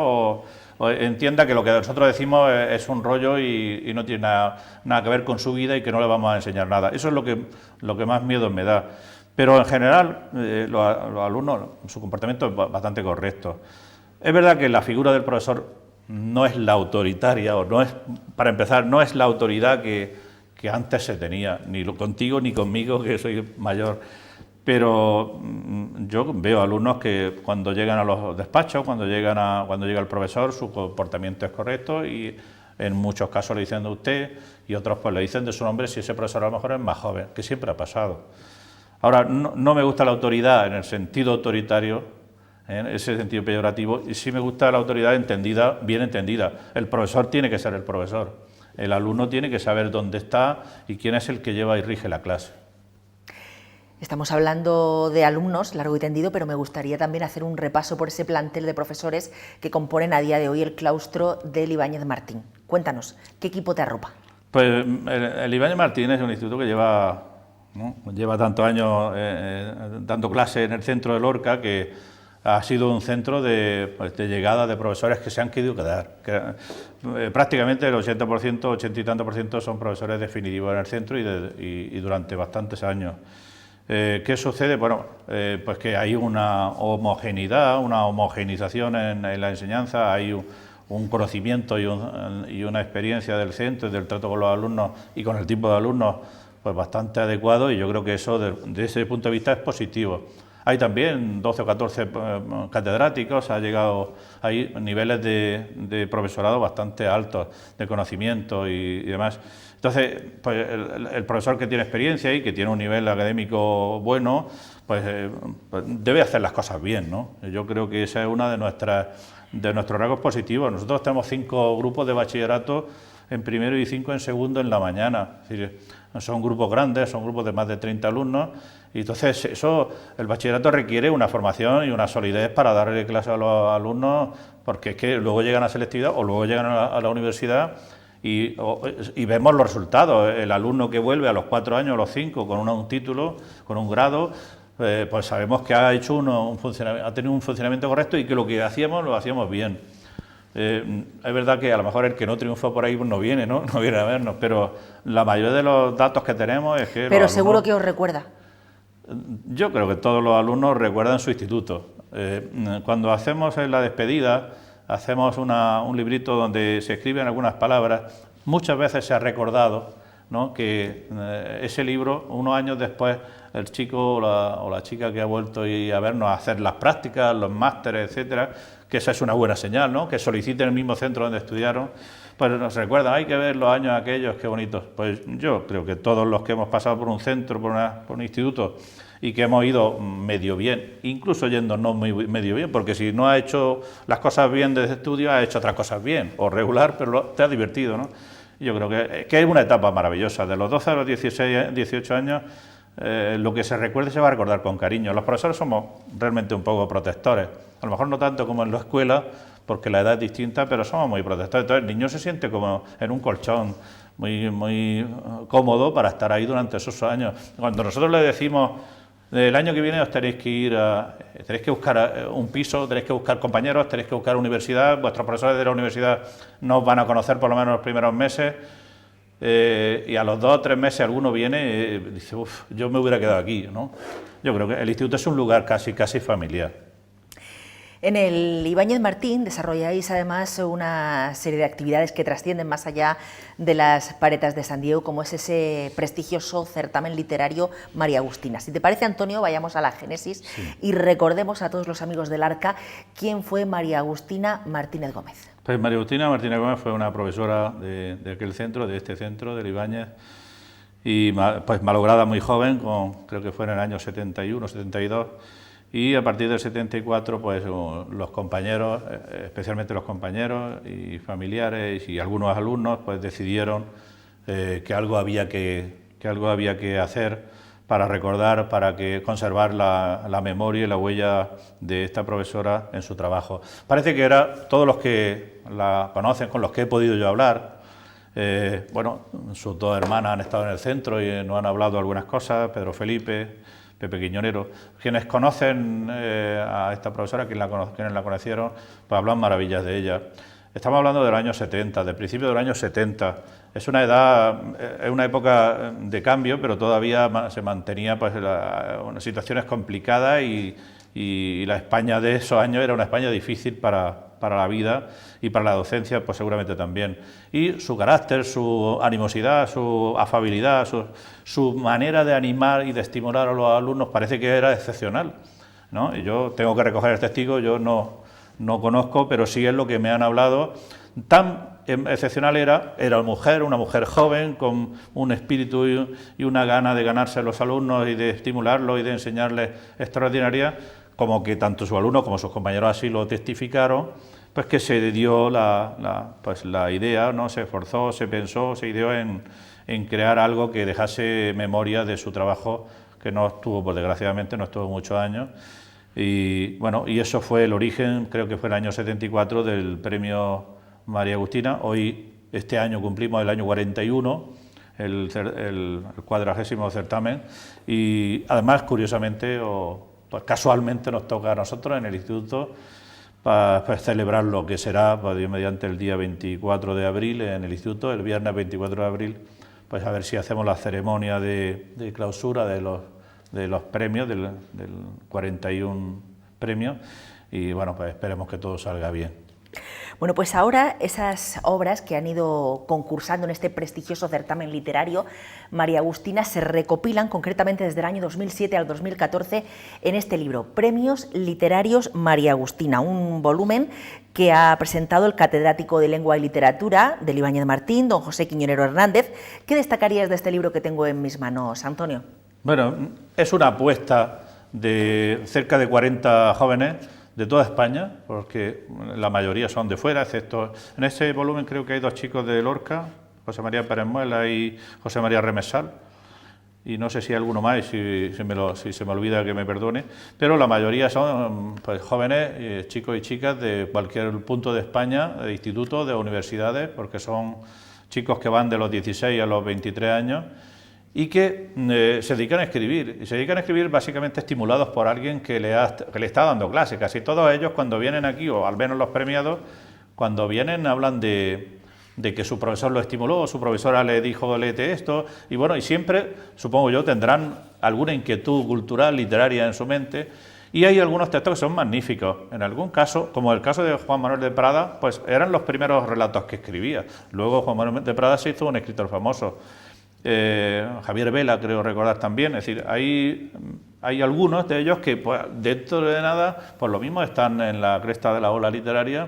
o entienda que lo que nosotros decimos es un rollo y no tiene nada que ver con su vida y que no le vamos a enseñar nada. Eso es lo que más miedo me da. Pero en general, los alumnos, su comportamiento es bastante correcto. Es verdad que la figura del profesor no es la autoritaria, o no es, para empezar, no es la autoridad que antes se tenía, ni contigo ni conmigo, que soy mayor. Pero yo veo alumnos que cuando llegan a los despachos, cuando llega el profesor, su comportamiento es correcto y en muchos casos le dicen de usted y otros pues le dicen de su nombre si ese profesor a lo mejor es más joven, que siempre ha pasado. Ahora, no me gusta la autoridad en el sentido autoritario, en ese sentido peyorativo, y sí me gusta la autoridad entendida, bien entendida. El profesor tiene que ser el profesor, el alumno tiene que saber dónde está y quién es el que lleva y rige la clase. Estamos hablando de alumnos, largo y tendido, pero me gustaría también hacer un repaso por ese plantel de profesores que componen a día de hoy el claustro del Ibáñez Martín. Cuéntanos, ¿qué equipo te arropa? Pues el Ibáñez Martín es un instituto que lleva tantos años dando clases en el centro de Lorca, que ha sido un centro de llegada de profesores que se han querido quedar. Prácticamente el 80%, 80 y tantos por ciento son profesores definitivos en el centro y durante bastantes años. ¿Qué sucede? Bueno, pues que hay una homogeneidad, una homogenización en la enseñanza, hay un conocimiento y una experiencia del centro y del trato con los alumnos y con el tipo de alumnos pues bastante adecuado, y yo creo que eso desde ese punto de vista es positivo. Hay también 12 o 14 catedráticos, hay niveles de profesorado bastante altos, de conocimiento y demás. Entonces, pues el profesor que tiene experiencia y que tiene un nivel académico bueno, pues debe hacer las cosas bien, ¿no? Yo creo que esa es una de nuestros rasgos positivos. Nosotros tenemos 5 grupos de bachillerato en primero y 5 en segundo en la mañana. Es decir, son grupos grandes, son grupos de más de 30 alumnos, y entonces el bachillerato requiere una formación y una solidez para darle clase a los alumnos, porque es que luego llegan a selectividad o luego llegan a la universidad y vemos los resultados. El alumno que vuelve a los 4 años, a los 5, con un título, con un grado, pues sabemos que ha tenido un funcionamiento correcto y que lo que hacíamos lo hacíamos bien. Es verdad que a lo mejor el que no triunfa por ahí no viene a vernos, pero la mayoría de los datos que tenemos es que... Pero seguro que os recuerda. Yo creo que todos los alumnos recuerdan su instituto. Cuando hacemos la despedida, hacemos un librito donde se escriben algunas palabras. Muchas veces se ha recordado, ¿no?, que ese libro, unos años después, el chico o la chica que ha vuelto a vernos a hacer las prácticas, los másteres, etcétera, que esa es una buena señal, ¿no?, que soliciten el mismo centro donde estudiaron, pues nos recuerdan, hay que ver los años aquellos, qué bonitos. Pues yo creo que todos los que hemos pasado por un centro, por un instituto, y que hemos ido medio bien, incluso yendo no medio bien, porque si no ha hecho las cosas bien desde estudio, ha hecho otras cosas bien, o regular, pero te ha divertido, ¿no? Yo creo que es una etapa maravillosa. De los 12 a los 16, 18 años, lo que se recuerde se va a recordar con cariño. Los profesores somos realmente un poco protectores, a lo mejor no tanto como en la escuela, porque la edad es distinta, pero somos muy protectores. Entonces el niño se siente como en un colchón, muy cómodo para estar ahí durante esos años. Cuando nosotros le decimos, el año que viene os tenéis que buscar un piso, tenéis que buscar compañeros, tenéis que buscar universidad, vuestros profesores de la universidad no os van a conocer por lo menos los primeros meses, y a los 2 o 3 meses alguno viene y dice, yo me hubiera quedado aquí, ¿no? Yo creo que el instituto es un lugar casi familiar. En el Ibáñez Martín desarrolláis además una serie de actividades que trascienden más allá de las paredes de San Diego, como es ese prestigioso certamen literario María Agustina. Si te parece, Antonio, vayamos a la génesis y recordemos a todos los amigos del Arca quién fue María Agustina Martínez Gómez. Pues María Agustina Martínez Gómez fue una profesora de aquel centro, de este centro, del Ibáñez, y pues malograda muy joven, creo que fue en el año 71, 72, y a partir del 74, pues los compañeros, especialmente los compañeros y familiares y algunos alumnos, pues decidieron que algo había que hacer para recordar, para conservar la memoria y la huella de esta profesora en su trabajo. Parece que todos los que la conocen, con los que he podido yo hablar, sus 2 hermanas han estado en el centro y nos han hablado algunas cosas, Pedro Felipe, Pepe Quiñonero. Quienes conocen a esta profesora, quienes la conocieron, pues hablan maravillas de ella. Estamos hablando de los años 70, de principios de los años 70. Es una edad, es una época de cambio, pero todavía se mantenía pues unas situaciones complicadas y la España de esos años era una España difícil para la vida y para la docencia pues seguramente también. Y su carácter, su animosidad, su afabilidad, su manera de animar y de estimular a los alumnos parece que era excepcional, ¿no? Y yo tengo que recoger el testigo, yo no conozco, pero sí es lo que me han hablado. Tan excepcional era una mujer joven, con un espíritu y una gana de ganarse a los alumnos y de estimularlos y de enseñarles extraordinaria, como que tanto sus alumnos como sus compañeros así lo testificaron, pues que se dio la idea, ¿no? Se esforzó, se pensó, se ideó en crear algo que dejase memoria de su trabajo, que no estuvo, pues desgraciadamente, no estuvo muchos años. Y bueno, y eso fue el origen, creo que fue el año 74, del premio María Agustina. Hoy, este año, cumplimos el año 41, el 40º certamen, y además, curiosamente, pues casualmente nos toca a nosotros en el instituto para celebrar lo que será, pues, mediante el día 24 de abril en el instituto, el viernes 24 de abril, pues a ver si hacemos la ceremonia de clausura de los premios, del 41 premios, y bueno, pues esperemos que todo salga bien. Bueno, pues ahora esas obras que han ido concursando en este prestigioso certamen literario María Agustina se recopilan concretamente desde el año 2007 al 2014 en este libro, Premios Literarios María Agustina, un volumen que ha presentado el catedrático de Lengua y Literatura del Ibáñez Martín, don José Quiñonero Hernández. ¿Qué destacarías de este libro que tengo en mis manos, Antonio? Bueno, es una apuesta de cerca de 40 jóvenes de toda España, porque la mayoría son de fuera, excepto en ese volumen creo que hay 2 chicos de Lorca, José María Pérez Muela y José María Remesal, y no sé si hay alguno más, si se me olvida que me perdone, pero la mayoría son pues jóvenes, chicos y chicas de cualquier punto de España, de institutos, de universidades, porque son chicos que van de los 16 a los 23 años, y que se dedican a escribir, y se dedican a escribir básicamente estimulados por alguien que le está dando clase. Casi todos ellos cuando vienen aquí, o al menos los premiados, cuando vienen hablan de que su profesor lo estimuló, su profesora le dijo léete esto, y bueno, y siempre, supongo yo, tendrán alguna inquietud cultural, literaria en su mente, y hay algunos textos que son magníficos. En algún caso, como el caso de Juan Manuel de Prada, pues eran los primeros relatos que escribía. Luego Juan Manuel de Prada se hizo un escritor famoso. Javier Vela, creo recordar también, es decir, hay algunos de ellos que pues, dentro de nada, pues lo mismo están en la cresta de la ola literaria,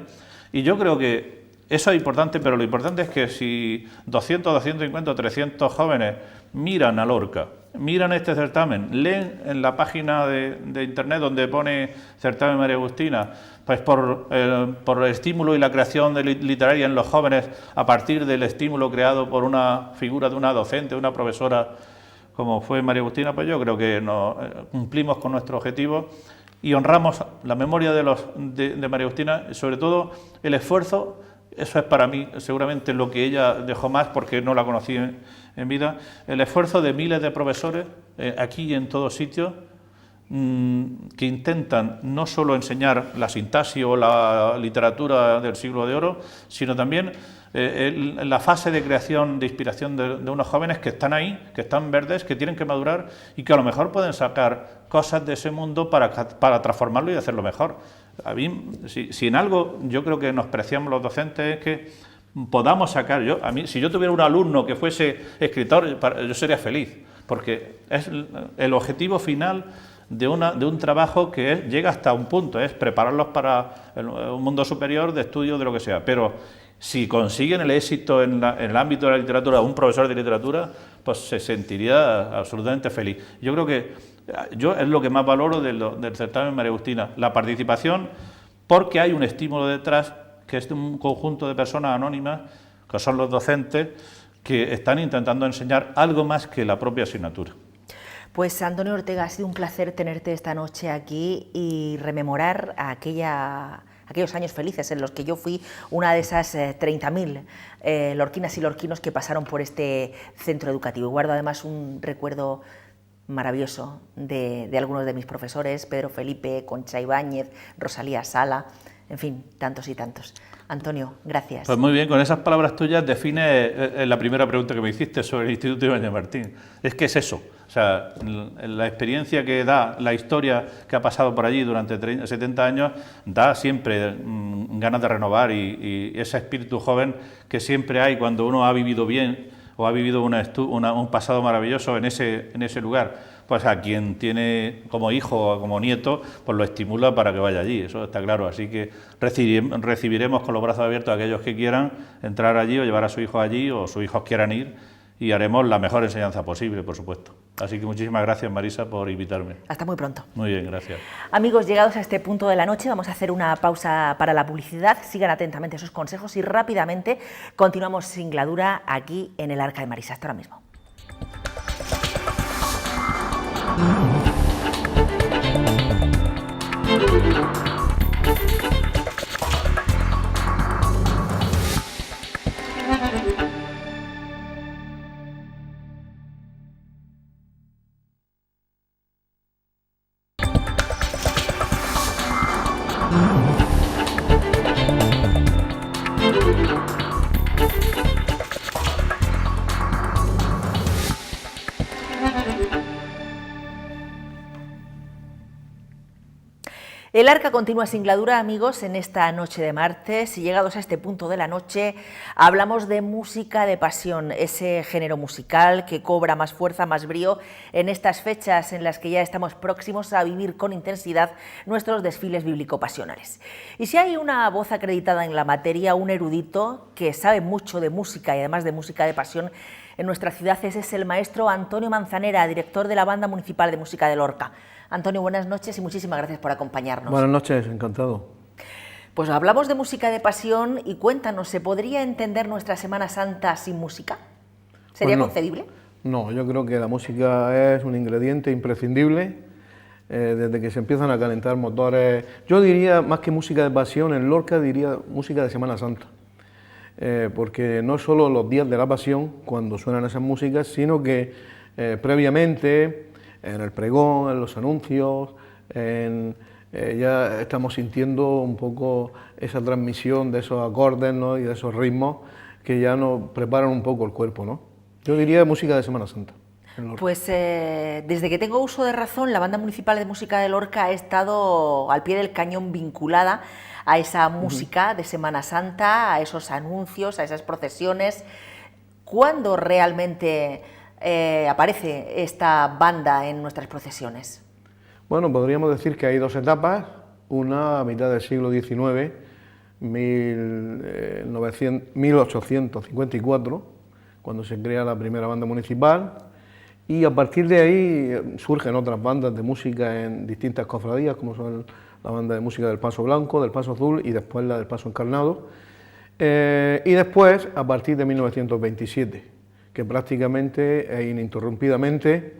y yo creo que eso es importante, pero lo importante es que si 200, 250 o 300 jóvenes miran a Lorca, miran este certamen, leen en la página de internet donde pone certamen María Agustina, pues por el estímulo y la creación literaria en los jóvenes a partir del estímulo creado por una figura de una docente, una profesora como fue María Agustina, pues yo creo que cumplimos con nuestro objetivo y honramos la memoria de María Agustina, sobre todo el esfuerzo. Eso es para mí seguramente lo que ella dejó más, porque no la conocí en vida, el esfuerzo de miles de profesores aquí y en todos sitios que intentan no solo enseñar la sintaxis o la literatura del siglo de oro, sino también la fase de creación, de inspiración de unos jóvenes que están ahí, que están verdes, que tienen que madurar y que a lo mejor pueden sacar cosas de ese mundo para transformarlo y hacerlo mejor. A mí, si en algo yo creo que nos preciamos los docentes es que podamos sacar, si yo tuviera un alumno que fuese escritor, yo sería feliz, porque es el objetivo final de un trabajo que llega hasta un punto, es prepararlos para un mundo superior de estudio de lo que sea, pero si consiguen el éxito en el ámbito de la literatura, un profesor de literatura, pues se sentiría absolutamente feliz. Yo creo que es lo que más valoro del certamen María Agustina, la participación, porque hay un estímulo detrás, que es de un conjunto de personas anónimas, que son los docentes, que están intentando enseñar algo más que la propia asignatura. Pues Antonio Ortega, ha sido un placer tenerte esta noche aquí y rememorar aquellos años felices en los que yo fui una de esas 30.000 lorquinas y lorquinos que pasaron por este centro educativo. Guardo además un recuerdo maravilloso de algunos de mis profesores, Pedro Felipe, Concha Ibáñez, Rosalía Sala, en fin, tantos y tantos. Antonio, gracias. Pues muy bien, con esas palabras tuyas define la primera pregunta que me hiciste sobre el Instituto Ibáñez Martín. Es que es eso, o sea, la experiencia que da, la historia que ha pasado por allí durante 70 años, da siempre ganas de renovar y ese espíritu joven que siempre hay cuando uno ha vivido bien o ha vivido un pasado maravilloso en ese lugar. Pues a quien tiene como hijo o como nieto, pues lo estimula para que vaya allí, eso está claro. Así que recibiremos con los brazos abiertos a aquellos que quieran entrar allí o llevar a su hijo allí o sus hijos quieran ir y haremos la mejor enseñanza posible, por supuesto. Así que muchísimas gracias, Marisa, por invitarme. Hasta muy pronto. Muy bien, gracias. Amigos, llegados a este punto de la noche, vamos a hacer una pausa para la publicidad. Sigan atentamente esos consejos y rápidamente continuamos Singladura aquí en el Arca de Marisa. Hasta ahora mismo. El Arca continúa Singladura, amigos, en esta noche de martes y llegados a este punto de la noche hablamos de música de pasión, ese género musical que cobra más fuerza, más brío en estas fechas en las que ya estamos próximos a vivir con intensidad nuestros desfiles bíblico-pasionales. Y si hay una voz acreditada en la materia, un erudito que sabe mucho de música y además de música de pasión en nuestra ciudad, ese es el maestro Antonio Manzanera, director de la Banda Municipal de Música de Lorca. Antonio, buenas noches y muchísimas gracias por acompañarnos. Buenas noches, encantado. Pues hablamos de música de pasión y cuéntanos, ¿se podría entender nuestra Semana Santa sin música? ¿Sería concebible? No, yo creo que la música es un ingrediente imprescindible desde que se empiezan a calentar motores. Yo diría, más que música de pasión, en Lorca diría música de Semana Santa. Porque no solo los días de la pasión, cuando suenan esas músicas, sino que previamente, en el pregón, en los anuncios, ya estamos sintiendo un poco esa transmisión de esos acordes, ¿no? Y de esos ritmos que ya nos preparan un poco el cuerpo, ¿no? Yo diría música de Semana Santa. Pues desde que tengo uso de razón, la Banda Municipal de Música de Lorca ha estado al pie del cañón vinculada a esa música de Semana Santa, a esos anuncios, a esas procesiones. ¿Cuándo realmente aparece esta banda en nuestras procesiones? Bueno, podríamos decir que hay dos etapas, una a mitad del siglo XIX, 1854, cuando se crea la primera banda municipal, y a partir de ahí surgen otras bandas de música en distintas cofradías, como son la banda de música del Paso Blanco, del Paso Azul y después la del Paso Encarnado, y después a partir de 1927, que prácticamente e ininterrumpidamente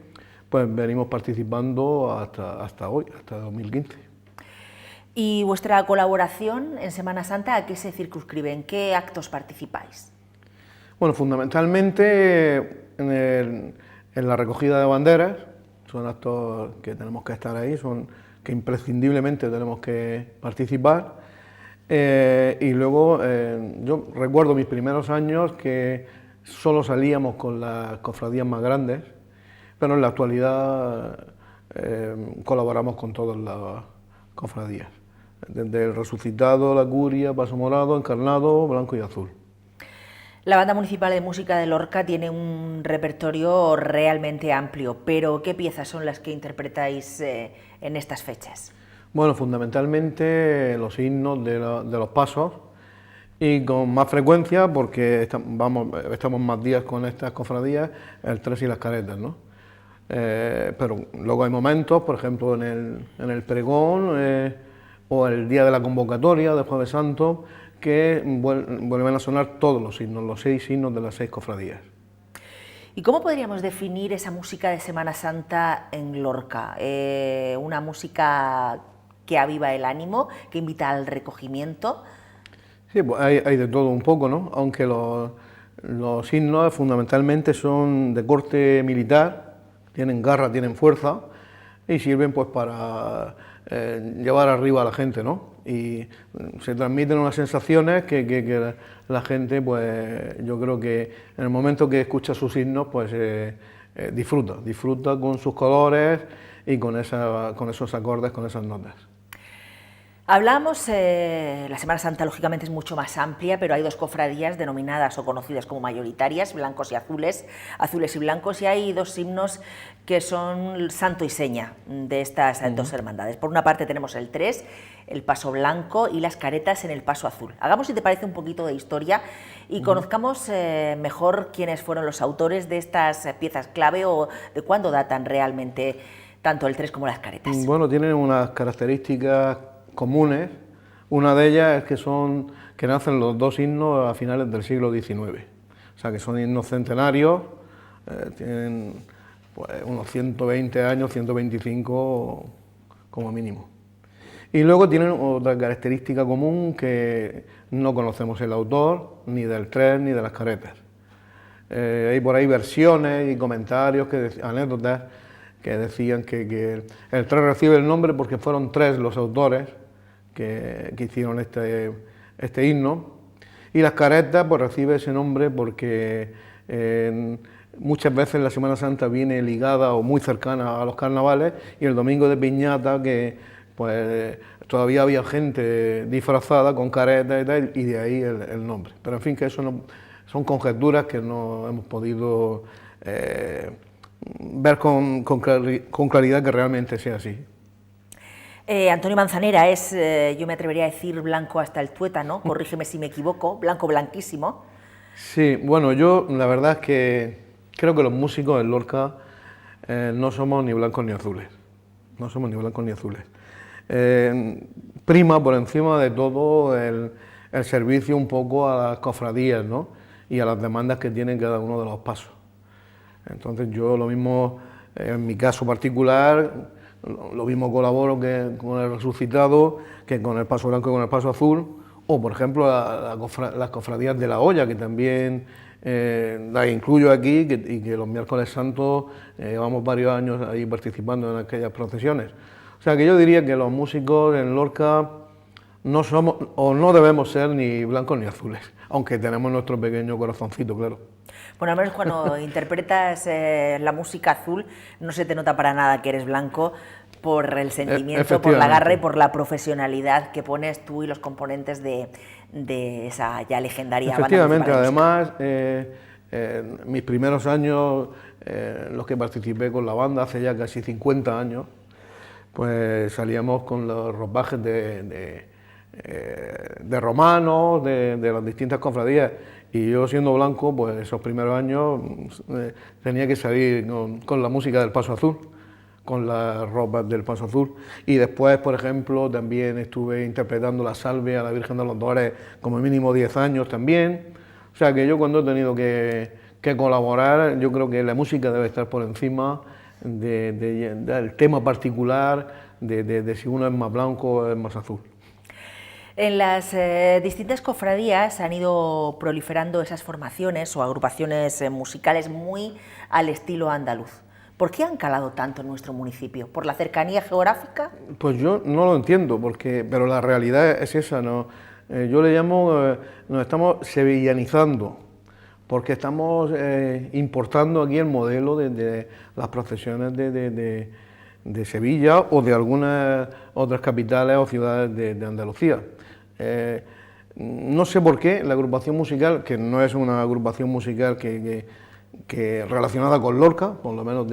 pues venimos participando hasta hoy, hasta 2015. ¿Y vuestra colaboración en Semana Santa a qué se circunscribe? ¿En qué actos participáis? Bueno, fundamentalmente en la recogida de banderas, son actos que tenemos que estar ahí, que imprescindiblemente tenemos que participar. Y luego yo recuerdo mis primeros años que solo salíamos con las cofradías más grandes, pero en la actualidad colaboramos con todas las cofradías, desde el Resucitado, la Curia, Paso Morado, Encarnado, Blanco y Azul. La Banda Municipal de Música de Lorca tiene un repertorio realmente amplio, pero ¿qué piezas son las que interpretáis en estas fechas? Bueno, fundamentalmente los himnos de los pasos, y con más frecuencia, porque estamos más días con estas cofradías, el Tres y las Caretas, ¿no? Pero luego hay momentos, por ejemplo en el pregón o el día de la convocatoria de Jueves Santo, que vuelven a sonar todos los himnos, los 6 himnos de las 6 cofradías. ¿Y cómo podríamos definir esa música de Semana Santa en Lorca? ¿Una música que aviva el ánimo, que invita al recogimiento? Sí, pues hay de todo un poco, ¿no? Aunque los himnos fundamentalmente son de corte militar, tienen garra, tienen fuerza y sirven pues para llevar arriba a la gente, ¿no? Y se transmiten unas sensaciones que la gente, pues yo creo que en el momento que escucha sus himnos, pues disfruta con sus colores y con esos acordes, con esas notas. Hablamos, la Semana Santa lógicamente es mucho más amplia, pero hay dos cofradías denominadas o conocidas como mayoritarias, blancos y azules, azules y blancos, y hay dos himnos que son santo y seña de estas dos hermandades. Por una parte tenemos el 3, el paso blanco, y las caretas en el paso azul. Hagamos, si te parece, un poquito de historia y conozcamos mejor quiénes fueron los autores de estas piezas clave o de cuándo datan realmente tanto el 3 como las caretas. Bueno, tienen unas características comunes. Una de ellas es que nacen los dos himnos a finales del siglo XIX, o sea que son himnos centenarios, tienen pues, unos 120 años, 125 como mínimo. Y luego tienen otra característica común que no conocemos el autor, ni del 3 ni de las caretas. Hay por ahí versiones y comentarios, anécdotas, que decían que el 3 recibe el nombre porque fueron 3 los autores que hicieron este himno, y las caretas pues recibe ese nombre porque muchas veces la Semana Santa viene ligada o muy cercana a los carnavales, y el domingo de piñata que pues todavía había gente disfrazada con caretas y tal, y de ahí el nombre. Pero en fin, que eso no, son conjeturas que no hemos podido ver con claridad que realmente sea así. Antonio Manzanera es, yo me atrevería a decir, blanco hasta el tuétano, corrígeme si me equivoco, blanco blanquísimo. Sí, bueno, yo la verdad es que creo que los músicos en Lorca no somos ni blancos ni azules, no somos ni blancos ni azules. Prima por encima de todo el servicio un poco a las cofradías, ¿no? Y a las demandas que tienen cada uno de los pasos. Entonces yo lo mismo, en mi caso particular, lo mismo colaboro con el resucitado que con el paso blanco y con el paso azul, o por ejemplo las cofradías de la olla, que también las incluyo aquí, y que los miércoles santos llevamos varios años ahí participando en aquellas procesiones. O sea que yo diría que los músicos en Lorca no somos o no debemos ser ni blancos ni azules, aunque tenemos nuestro pequeño corazoncito, claro. Bueno, al menos cuando interpretas la música azul no se te nota para nada que eres blanco por el sentimiento, por la garra y por la profesionalidad que pones tú y los componentes de esa ya legendaria banda. Efectivamente, además, mis primeros años, los que participé con la banda, hace ya casi 50 años, pues salíamos con los ropajes de romanos, de las distintas cofradías, y yo siendo blanco, pues esos primeros años tenía que salir con la música del Paso Azul, con las ropas del Paso Azul, y después, por ejemplo, también estuve interpretando la salve a la Virgen de los Dolores como mínimo 10 años también, o sea que yo cuando he tenido que colaborar, yo creo que la música debe estar por encima del tema particular, de si uno es más blanco o es más azul. En las distintas cofradías han ido proliferando esas formaciones o agrupaciones musicales muy al estilo andaluz. ¿Por qué han calado tanto en nuestro municipio? ¿Por la cercanía geográfica? Pues yo no lo entiendo, pero la realidad es esa, ¿no? Yo le llamo, nos estamos sevillanizando, porque estamos importando aquí el modelo de las procesiones de Sevilla o de algunas otras capitales o ciudades de Andalucía. No sé por qué la agrupación musical, que no es una agrupación musical que relacionada con Lorca, por lo menos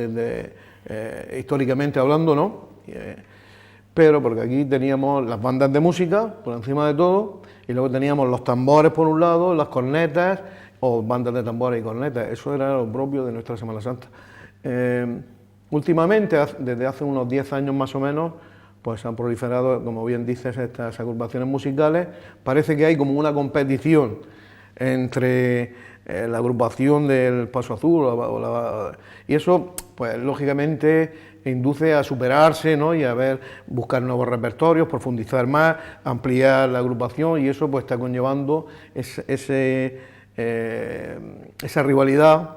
históricamente hablando, ¿no? Pero porque aquí teníamos las bandas de música por encima de todo, y luego teníamos los tambores por un lado, las cornetas, o bandas de tambores y cornetas. Eso era lo propio de nuestra Semana Santa. Últimamente, desde hace unos 10 años más o menos, pues han proliferado, como bien dices, estas agrupaciones musicales. Parece que hay como una competición entre la agrupación del Paso Azul y eso, pues lógicamente induce a superarse, ¿no? Y a buscar nuevos repertorios, profundizar más, ampliar la agrupación, y eso pues está conllevando esa rivalidad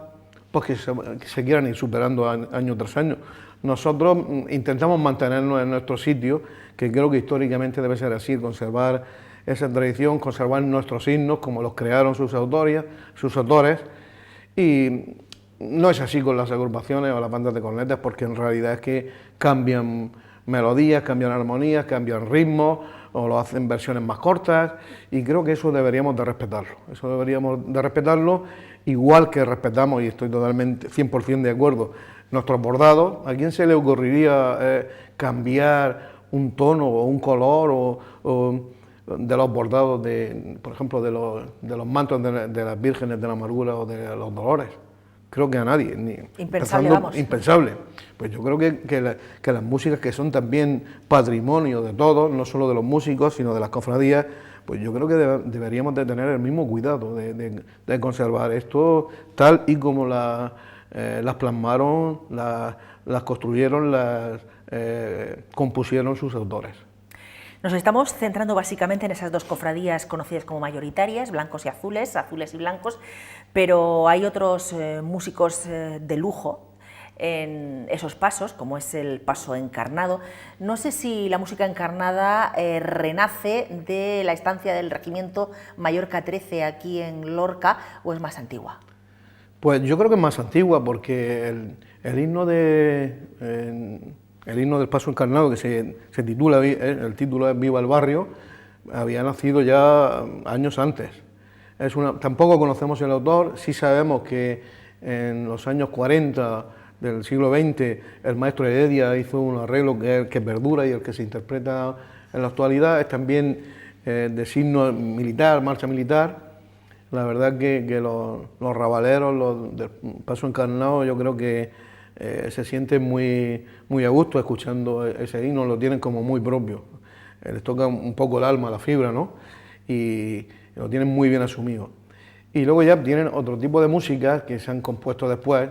pues que se quieran ir superando año tras año. Nosotros intentamos mantenernos en nuestro sitio, que creo que históricamente debe ser así, conservar esa tradición, conservar nuestros himnos como los crearon sus autores, y no es así con las agrupaciones o las bandas de cornetas, porque en realidad es que cambian melodías, cambian armonías, cambian ritmos, o lo hacen versiones más cortas, y creo que eso deberíamos de respetarlo, igual que respetamos, y estoy totalmente 100% de acuerdo, nuestros bordados. ¿A quién se le ocurriría cambiar un tono o un color o de los bordados, por ejemplo, de los mantos de las vírgenes de la amargura o de los dolores? Creo que a nadie. Impensable, vamos. Impensable. Pues yo creo que las músicas, que son también patrimonio de todos, no solo de los músicos, sino de las cofradías, pues yo creo que deberíamos de tener el mismo cuidado de conservar esto tal y como las plasmaron, las construyeron, las compusieron sus autores. Nos estamos centrando básicamente en esas dos cofradías conocidas como mayoritarias, blancos y azules, azules y blancos, pero hay otros músicos de lujo en esos pasos, como es el paso encarnado. No sé si la música encarnada renace de la estancia del regimiento Mallorca 13 aquí en Lorca, o es más antigua. Pues yo creo que es más antigua, porque el himno del paso encarnado, que se titula, el título es Viva el Barrio, había nacido ya años antes. Tampoco conocemos el autor, sí sabemos que en los años 40 del siglo XX el maestro Heredia hizo un arreglo que perdura y el que se interpreta en la actualidad, es también de signo militar, marcha militar. La verdad que los rabaleros del paso encarnado, yo creo que se sienten muy a gusto escuchando ese himno, lo tienen como muy propio, les toca un poco el alma, la fibra, ¿no? Y lo tienen muy bien asumido. Y luego ya tienen otro tipo de música que se han compuesto después,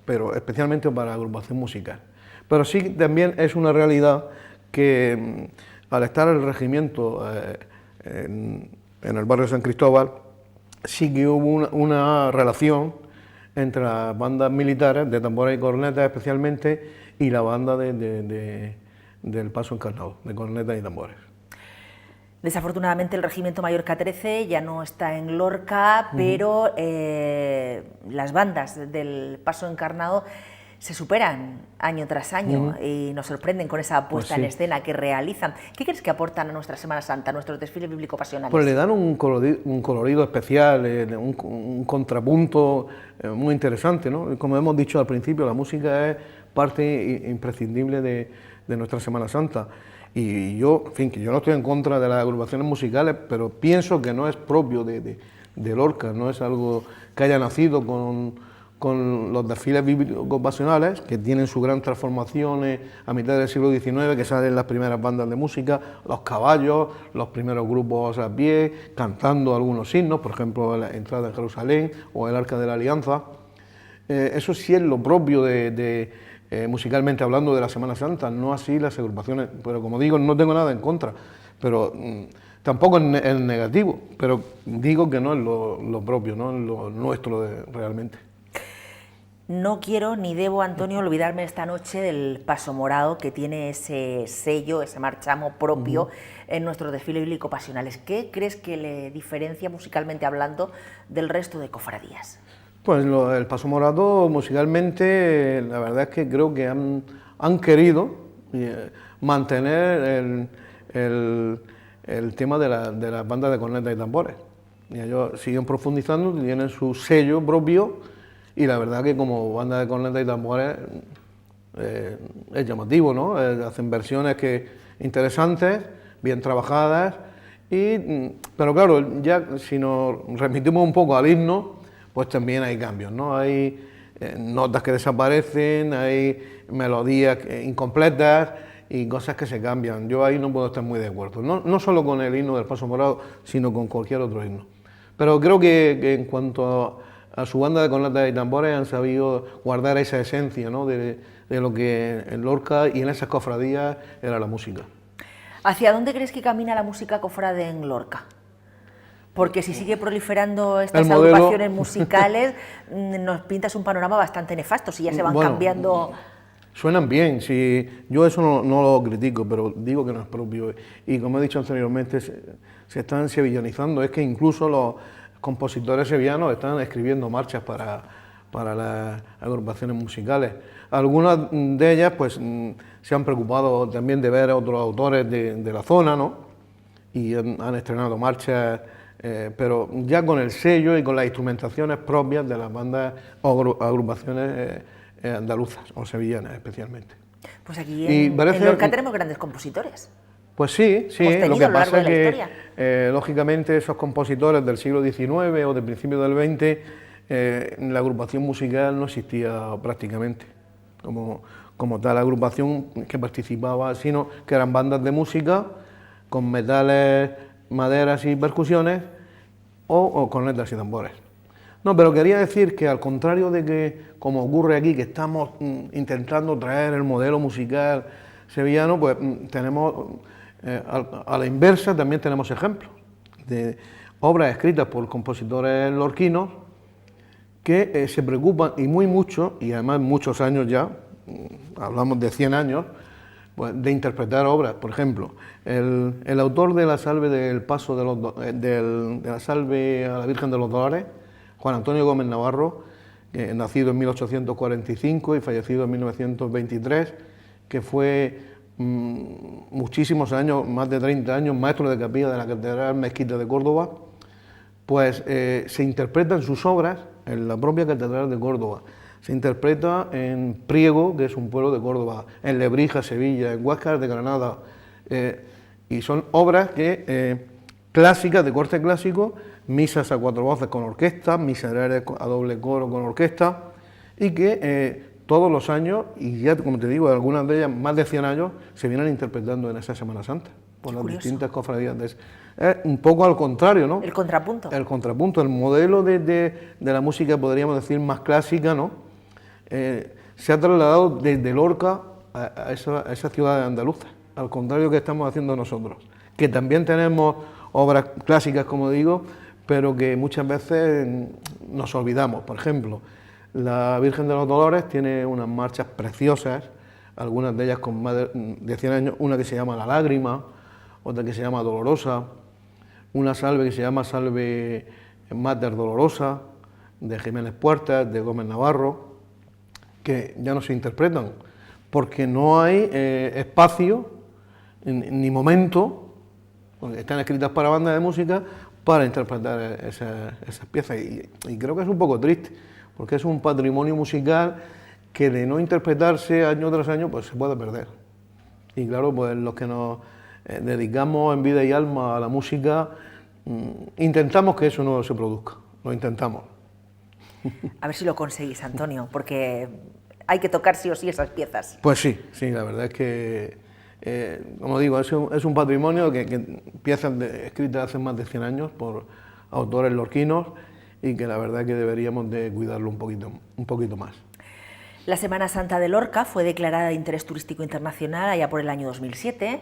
pero especialmente para agrupación musical. Pero sí también es una realidad que al estar el regimiento en el barrio de San Cristóbal, sí que hubo una relación entre las bandas militares, de tambores y cornetas especialmente, y la banda del paso encarnado, de cornetas y tambores. Desafortunadamente el regimiento Mallorca 13 ya no está en Lorca, pero las bandas del paso encarnado se superan año tras año y nos sorprenden con esa puesta en escena que realizan. ¿Qué crees que aportan a nuestra Semana Santa, a nuestros desfiles bíblico-pasionales? Pues le dan un colorido especial, un contrapunto muy interesante, ¿no? Como hemos dicho al principio, la música es parte imprescindible de nuestra Semana Santa. Y yo, en fin, que yo no estoy en contra de las agrupaciones musicales, pero pienso que no es propio de Lorca, no es algo que haya nacido con los desfiles bíblico-pasionales, que tienen su gran transformación a mitad del siglo XIX, que salen las primeras bandas de música, los caballos, los primeros grupos a pie, cantando algunos himnos, por ejemplo, la entrada en Jerusalén o el Arca de la Alianza. Eso sí es lo propio musicalmente hablando de la Semana Santa, no así las agrupaciones, pero como digo, no tengo nada en contra, pero tampoco es negativo, pero digo que no es lo propio, no es lo nuestro realmente. No quiero ni debo, Antonio, olvidarme esta noche del paso morado, que tiene ese sello, ese marchamo propio en nuestros desfiles bíblico-pasionales. ¿Qué crees que le diferencia musicalmente hablando del resto de cofradías? Pues el paso morado musicalmente, la verdad es que creo que han querido mantener el tema de las bandas de cornetas y tambores. Y ellos siguen profundizando, tienen su sello propio, y la verdad que como banda de cornetas y tambores es llamativo, ¿no? Hacen versiones interesantes, bien trabajadas, pero claro, ya si nos remitimos un poco al himno, pues también hay cambios, ¿no? Hay notas que desaparecen, hay melodías incompletas y cosas que se cambian. Yo ahí no puedo estar muy de acuerdo, no solo con el himno del paso morado, sino con cualquier otro himno. Pero creo que en cuanto a su banda de cornetas y tambores han sabido guardar esa esencia, ¿no? de lo que en Lorca y en esas cofradías era la música. ¿Hacia dónde crees que camina la música cofrade en Lorca? Porque si sigue proliferando estas modelo... agrupaciones musicales, nos pintas un panorama bastante nefasto, si ya se van cambiando... Suenan bien, si yo eso no lo critico, pero digo que no es propio. Y como he dicho anteriormente, se están sevillanizando. Es que incluso los compositores sevillanos están escribiendo marchas para las agrupaciones musicales. Algunas de ellas pues se han preocupado también de ver a otros autores de la zona, ¿no? Y han estrenado marchas, pero ya con el sello y con las instrumentaciones propias de las bandas o agrupaciones andaluzas o sevillanas especialmente. Pues aquí en Lorca tenemos grandes compositores. Pues sí, lo que pasa es que lógicamente esos compositores del siglo XIX o del principio del XX, la agrupación musical no existía prácticamente como tal agrupación que participaba, sino que eran bandas de música con metales, maderas y percusiones o cornetas y tambores. No, pero quería decir que al contrario de que, como ocurre aquí, que estamos intentando traer el modelo musical sevillano, pues tenemos, a la inversa, también tenemos ejemplos de obras escritas por compositores lorquinos que se preocupan, y muy mucho, y además muchos años ya, hablamos de 100 años, pues, de interpretar obras. Por ejemplo, el autor de la salve del paso de la salve a la Virgen de los Dolores, Juan Antonio Gómez Navarro, nacido en 1845 y fallecido en 1923, que fue muchísimos años, más de 30 años, maestro de capilla de la Catedral Mezquita de Córdoba, pues se interpretan sus obras en la propia Catedral de Córdoba. Se interpreta en Priego, que es un pueblo de Córdoba, en Lebrija, Sevilla, en Huáscar de Granada, y son obras clásicas, de corte clásico, misas a 4 voces con orquesta, miserares a doble coro con orquesta, y que todos los años, y ya como te digo, algunas de ellas más de 100 años, se vienen interpretando en esa Semana Santa, por las distintas cofradías de es un poco al contrario, ¿no? El contrapunto. El contrapunto, el modelo de la música, podríamos decir, más clásica, ¿no? Se ha trasladado desde Lorca a esa ciudad andaluza, al contrario que estamos haciendo nosotros, que también tenemos obras clásicas, como digo, pero que muchas veces nos olvidamos. Por ejemplo, la Virgen de los Dolores tiene unas marchas preciosas, algunas de ellas con más de 100 años, una que se llama La Lágrima, otra que se llama Dolorosa, una salve que se llama Salve Mater Dolorosa, de Jiménez Puertas, de Gómez Navarro, que ya no se interpretan, porque no hay espacio ni momento, porque están escritas para bandas de música, para interpretar esas piezas, y creo que es un poco triste, porque es un patrimonio musical que de no interpretarse año tras año, pues se puede perder. Y claro, pues los que nos dedicamos en vida y alma a la música, intentamos que eso no se produzca, lo intentamos. A ver si lo conseguís, Antonio, porque hay que tocar sí o sí esas piezas. Pues sí, la verdad es que, como digo, es un patrimonio que piezas escritas hace más de 100 años por autores lorquinos, y que la verdad es que deberíamos de cuidarlo un poquito más. La Semana Santa de Lorca fue declarada de interés turístico internacional allá por el año 2007.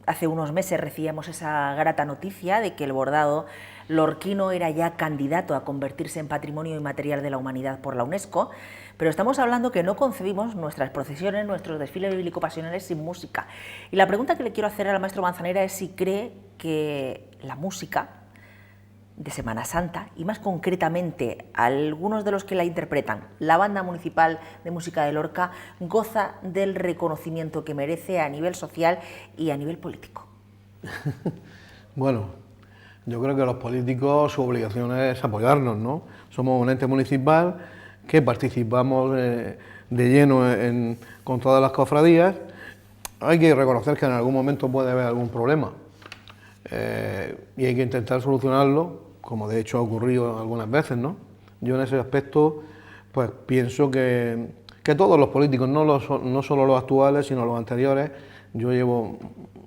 Hace unos meses recibíamos esa grata noticia de que el bordado lorquino era ya candidato a convertirse en Patrimonio Inmaterial de la Humanidad por la UNESCO, pero estamos hablando que no concebimos nuestras procesiones, nuestros desfiles bíblico-pasionales sin música. Y la pregunta que le quiero hacer al maestro Manzanera es si cree que la música de Semana Santa, y más concretamente algunos de los que la interpretan, la Banda Municipal de Música de Lorca, goza del reconocimiento que merece a nivel social y a nivel político. Bueno, yo creo que los políticos, su obligación es apoyarnos, ¿no? Somos un ente municipal que participamos de lleno con todas las cofradías. Hay que reconocer que en algún momento puede haber algún problema, y hay que intentar solucionarlo, como de hecho ha ocurrido algunas veces, ¿no? Yo en ese aspecto pues pienso que todos los políticos, no solo los actuales, sino los anteriores, yo llevo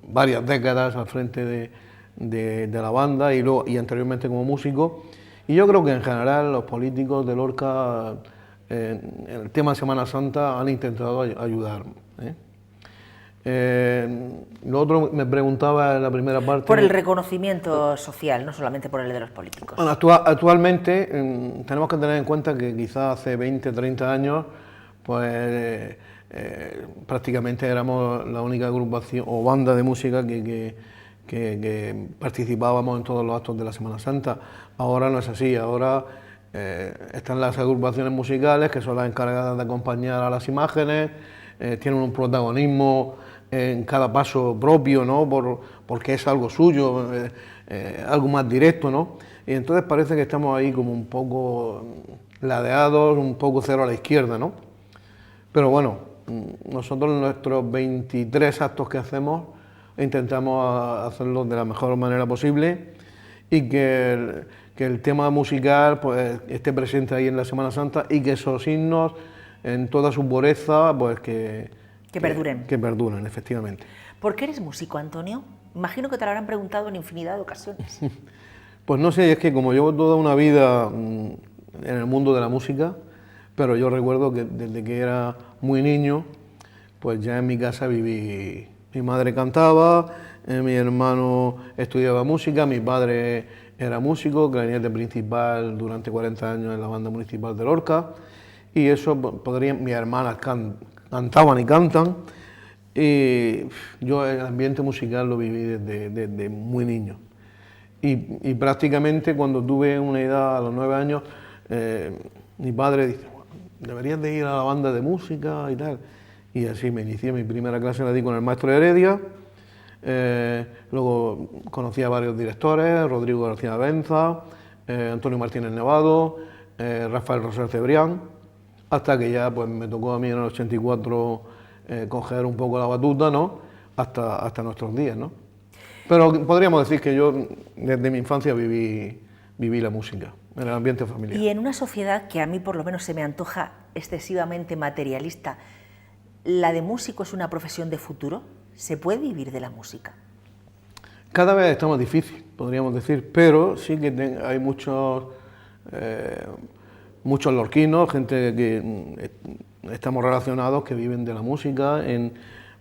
varias décadas al frente de la banda y anteriormente como músico, y yo creo que en general los políticos de Lorca en el tema de Semana Santa han intentado ayudar, Lo otro me preguntaba en la primera parte... Por el reconocimiento social, no solamente por el de los políticos. Bueno, actualmente tenemos que tener en cuenta que quizás hace 20, 30 años, pues prácticamente éramos la única agrupación o banda de música que participábamos en todos los actos de la Semana Santa. Ahora no es así, ahora están las agrupaciones musicales que son las encargadas de acompañar a las imágenes, tienen un protagonismo en cada paso propio, ¿no? Porque es algo suyo, algo más directo, ¿no? Y entonces parece que estamos ahí como un poco ladeados, un poco cero a la izquierda, ¿no? Pero bueno, nosotros nuestros 23 actos que hacemos intentamos hacerlos de la mejor manera posible y que el tema musical pues esté presente ahí en la Semana Santa y que esos himnos en toda su pureza pues que perduren. Que perduren, efectivamente. ¿Por qué eres músico, Antonio? Imagino que te lo habrán preguntado en infinidad de ocasiones. Pues no sé, es que como llevo toda una vida en el mundo de la música, pero yo recuerdo que desde que era muy niño, pues ya en mi casa viví. Mi madre cantaba, mi hermano estudiaba música, mi padre era músico, clarinete principal durante 40 años en la banda municipal de Lorca, y eso mis hermanas cantaban y cantan, y yo el ambiente musical lo viví desde muy niño. Y prácticamente cuando tuve una edad a los 9 años, mi padre dice, bueno, deberías de ir a la banda de música y tal. Y así me inicié, mi primera clase la di con el maestro Heredia, luego conocí a varios directores, Rodrigo García Benza, Antonio Martínez Nevado, Rafael Roser Cebrián, hasta que ya pues me tocó a mí en el 84 coger un poco la batuta, ¿no? Hasta nuestros días, ¿no? Pero podríamos decir que yo desde mi infancia viví la música, en el ambiente familiar. Y en una sociedad que a mí por lo menos se me antoja excesivamente materialista, ¿la de músico es una profesión de futuro? ¿Se puede vivir de la música? Cada vez está más difícil, podríamos decir, pero sí que hay muchos lorquinos, gente que estamos relacionados que viven de la música,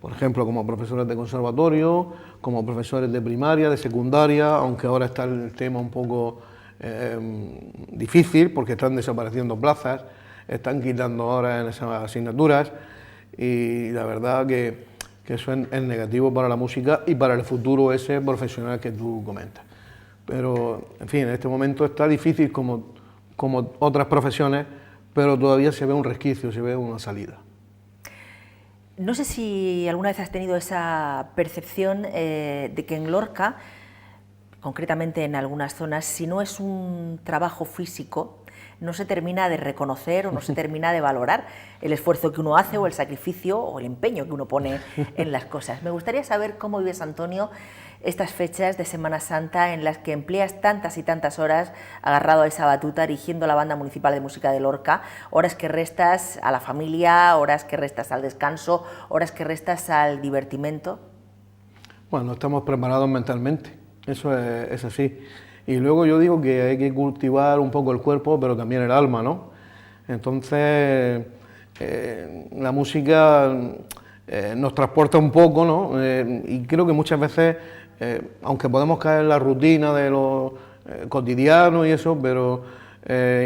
por ejemplo, como profesores de conservatorio, como profesores de primaria, de secundaria, aunque ahora está el tema un poco difícil porque están desapareciendo plazas, están quitando ahora en esas asignaturas y la verdad que eso es negativo para la música y para el futuro ese profesional que tú comentas. Pero, en fin, en este momento está difícil como otras profesiones, pero todavía se ve un resquicio, se ve una salida. No sé si alguna vez has tenido esa percepción de que en Lorca, concretamente en algunas zonas, si no es un trabajo físico, no se termina de reconocer o no se termina de valorar el esfuerzo que uno hace o el sacrificio o el empeño que uno pone en las cosas. Me gustaría saber cómo vives, Antonio, estas fechas de Semana Santa en las que empleas tantas y tantas horas agarrado a esa batuta dirigiendo la Banda Municipal de Música de Lorca, horas que restas a la familia, horas que restas al descanso, horas que restas al divertimento. Bueno, estamos preparados mentalmente, eso es así. Y luego yo digo que hay que cultivar un poco el cuerpo, pero también el alma, ¿no? Entonces, la música nos transporta un poco, ¿no? Y creo que muchas veces, aunque podemos caer en la rutina de lo cotidiano y eso, pero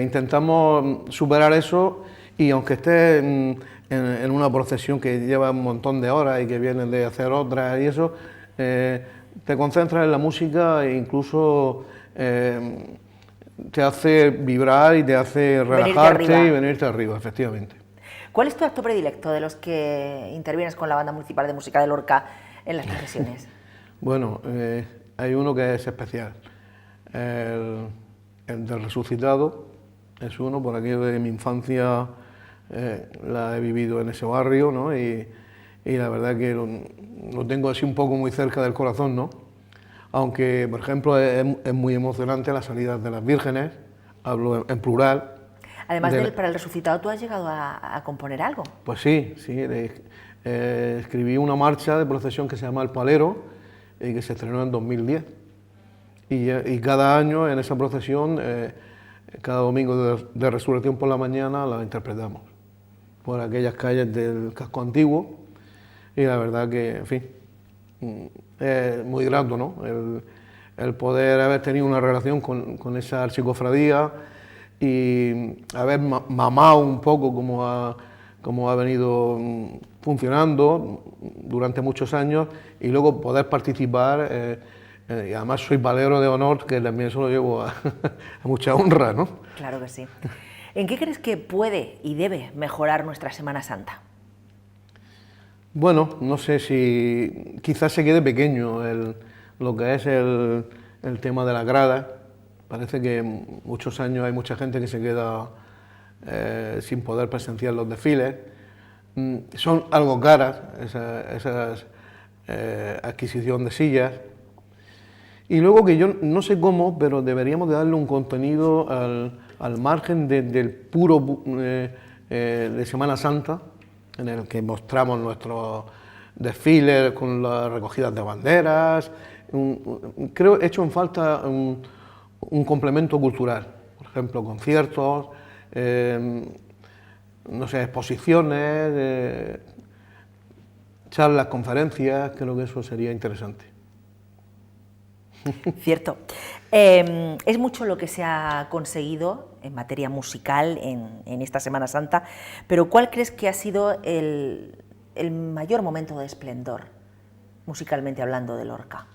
intentamos superar eso y aunque estés en una procesión que lleva un montón de horas y que vienes de hacer otras y eso, te concentras en la música e incluso te hace vibrar y te hace relajarte y venirte arriba, efectivamente. ¿Cuál es tu acto predilecto de los que intervienes con la Banda Municipal de Música de Lorca en las procesiones? Bueno, hay uno que es especial, el del Resucitado, es uno, por aquello de mi infancia la he vivido en ese barrio, ¿no? Y la verdad que lo tengo así un poco muy cerca del corazón, ¿no? Aunque, por ejemplo, es muy emocionante las salidas de las vírgenes, hablo en plural. Además para el Resucitado, ¿tú has llegado a componer algo? Pues sí, escribí una marcha de procesión que se llama El Palero, que se estrenó en 2010. Y cada año en esa procesión, cada domingo de Resurrección por la mañana, la interpretamos por aquellas calles del casco antiguo. y la verdad que, en fin, es muy grato, ¿no? El poder haber tenido una relación con esa archicofradía y haber mamado un poco cómo ha venido funcionando durante muchos años y luego poder participar, y además soy valero de honor, que también eso lo llevo a mucha honra, ¿no? Claro que sí. ¿En qué crees que puede y debe mejorar nuestra Semana Santa? Bueno, no sé si quizás se quede pequeño lo que es el tema de la grada. Parece que muchos años hay mucha gente que se queda sin poder presenciar los desfiles. Son algo caras esas adquisición de sillas. Y luego que yo no sé cómo, pero deberíamos de darle un contenido al margen del puro de Semana Santa, en el que mostramos nuestros desfiles con las recogidas de banderas. Creo he hecho en falta un complemento cultural, por ejemplo, conciertos, no sé, exposiciones, charlas, conferencias. Creo que eso sería interesante. Cierto. Es mucho lo que se ha conseguido en materia musical en esta Semana Santa, pero ¿cuál crees que ha sido el mayor momento de esplendor, musicalmente hablando, de Lorca?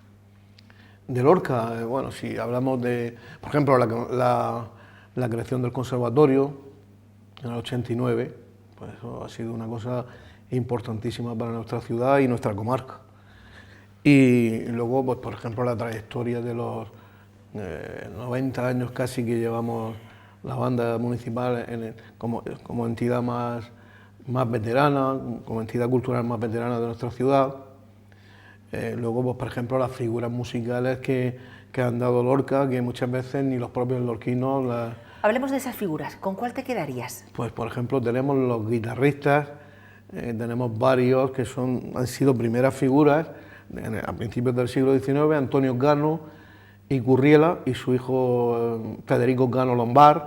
De Lorca, bueno, si hablamos de, por ejemplo, la creación del conservatorio en el 89, pues eso ha sido una cosa importantísima para nuestra ciudad y nuestra comarca. Y luego, pues, por ejemplo, la trayectoria de los 90 años casi que llevamos la banda municipal como entidad más veterana, como entidad cultural más veterana de nuestra ciudad. Luego, pues, por ejemplo, las figuras musicales que han dado Lorca, que muchas veces ni los propios lorquinos las... Hablemos de esas figuras, ¿con cuál te quedarías? Pues, por ejemplo, tenemos los guitarristas, tenemos varios que han sido primeras figuras a principios del siglo XIX, Antonio Cano y Curriela y su hijo Federico Cano Lombard,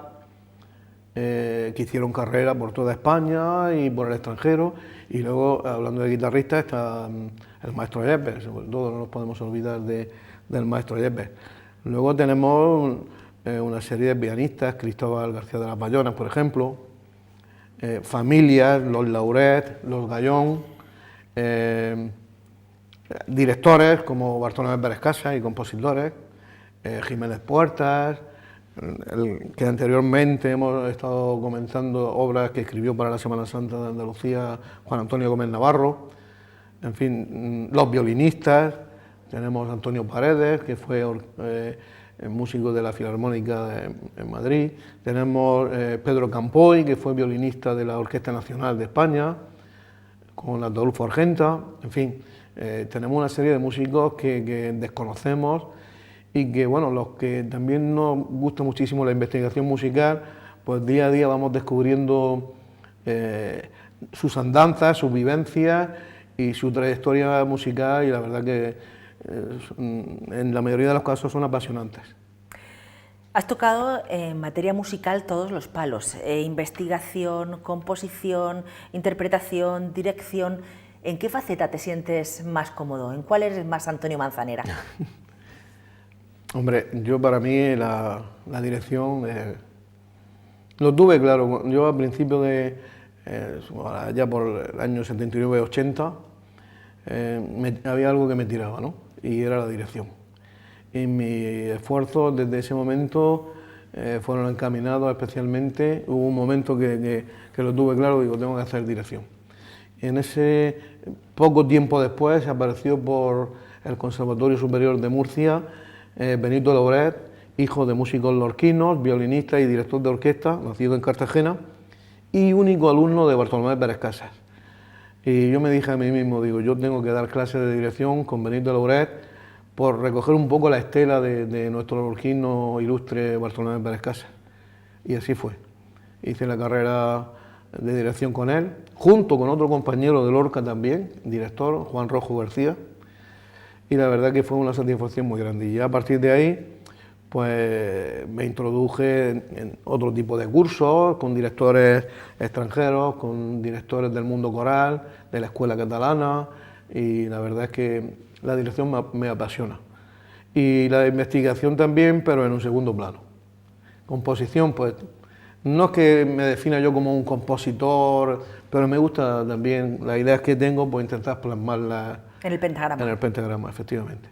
que hicieron carrera por toda España y por el extranjero. Y luego, hablando de guitarristas, está el maestro Yepes, sobre todo no nos podemos olvidar del maestro Yepes. Luego tenemos una serie de pianistas, Cristóbal García de las Bayonas, por ejemplo, familias, los Lauret, los Gallón, directores como Bartolomé Pérez Casas y compositores, Jiménez Puertas, que anteriormente hemos estado comentando obras que escribió para la Semana Santa de Andalucía Juan Antonio Gómez Navarro, en fin, los violinistas, tenemos Antonio Paredes, que fue músico de la Filarmónica en Madrid, tenemos Pedro Campoy, que fue violinista de la Orquesta Nacional de España, con Adolfo Argenta, en fin, tenemos una serie de músicos que desconocemos y que, bueno, los que también nos gusta muchísimo la investigación musical, pues día a día vamos descubriendo sus andanzas, sus vivencias y su trayectoria musical, y la verdad que en la mayoría de los casos son apasionantes. Has tocado en materia musical todos los palos, investigación, composición, interpretación, dirección. ¿En qué faceta te sientes más cómodo? ¿En cuál eres más Antonio Manzanera? Hombre, yo para mí la dirección lo tuve claro. Yo a principios ya por el año 79-80, había algo que me tiraba, ¿no? Y era la dirección. Y mis esfuerzos desde ese momento fueron encaminados especialmente. Hubo un momento que lo tuve claro, digo, tengo que hacer dirección. Y en ese poco tiempo después apareció por el Conservatorio Superior de Murcia Benito Lauret, hijo de músicos lorquinos, violinista y director de orquesta, nacido en Cartagena, y único alumno de Bartolomé Pérez Casas. Y yo me dije a mí mismo, digo, yo tengo que dar clases de dirección con Benito Lauret por recoger un poco la estela de nuestro lorquino ilustre Bartolomé Pérez Casas. Y así fue. Hice la carrera de dirección con él, junto con otro compañero de Lorca también, director, Juan Rojo García, y la verdad que fue una satisfacción muy grande. Y ya a partir de ahí, pues me introduje en otro tipo de cursos, con directores extranjeros, con directores del mundo coral, de la escuela catalana, y la verdad es que la dirección me apasiona. Y la investigación también, pero en un segundo plano. Composición, pues no es que me defina yo como un compositor, pero me gusta también las ideas que tengo, pues intentar plasmarlas En el pentagrama. en el pentagrama, efectivamente.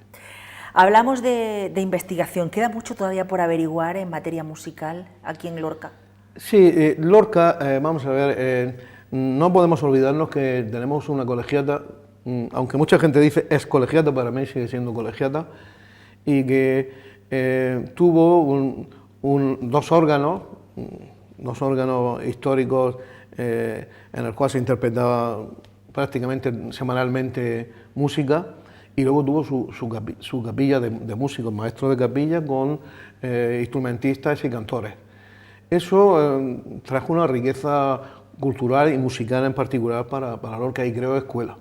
Hablamos de investigación. ¿Queda mucho todavía por averiguar en materia musical aquí en Lorca? Sí, Lorca, vamos a ver, no podemos olvidarnos que tenemos una colegiata, aunque mucha gente dice es colegiata, para mí sigue siendo colegiata, y que tuvo dos órganos históricos en el cual se interpretaba prácticamente semanalmente música, y luego tuvo su capilla de músicos, maestros de capilla con instrumentistas y cantores. Eso trajo una riqueza cultural y musical en particular para Lorca, y creó escuela.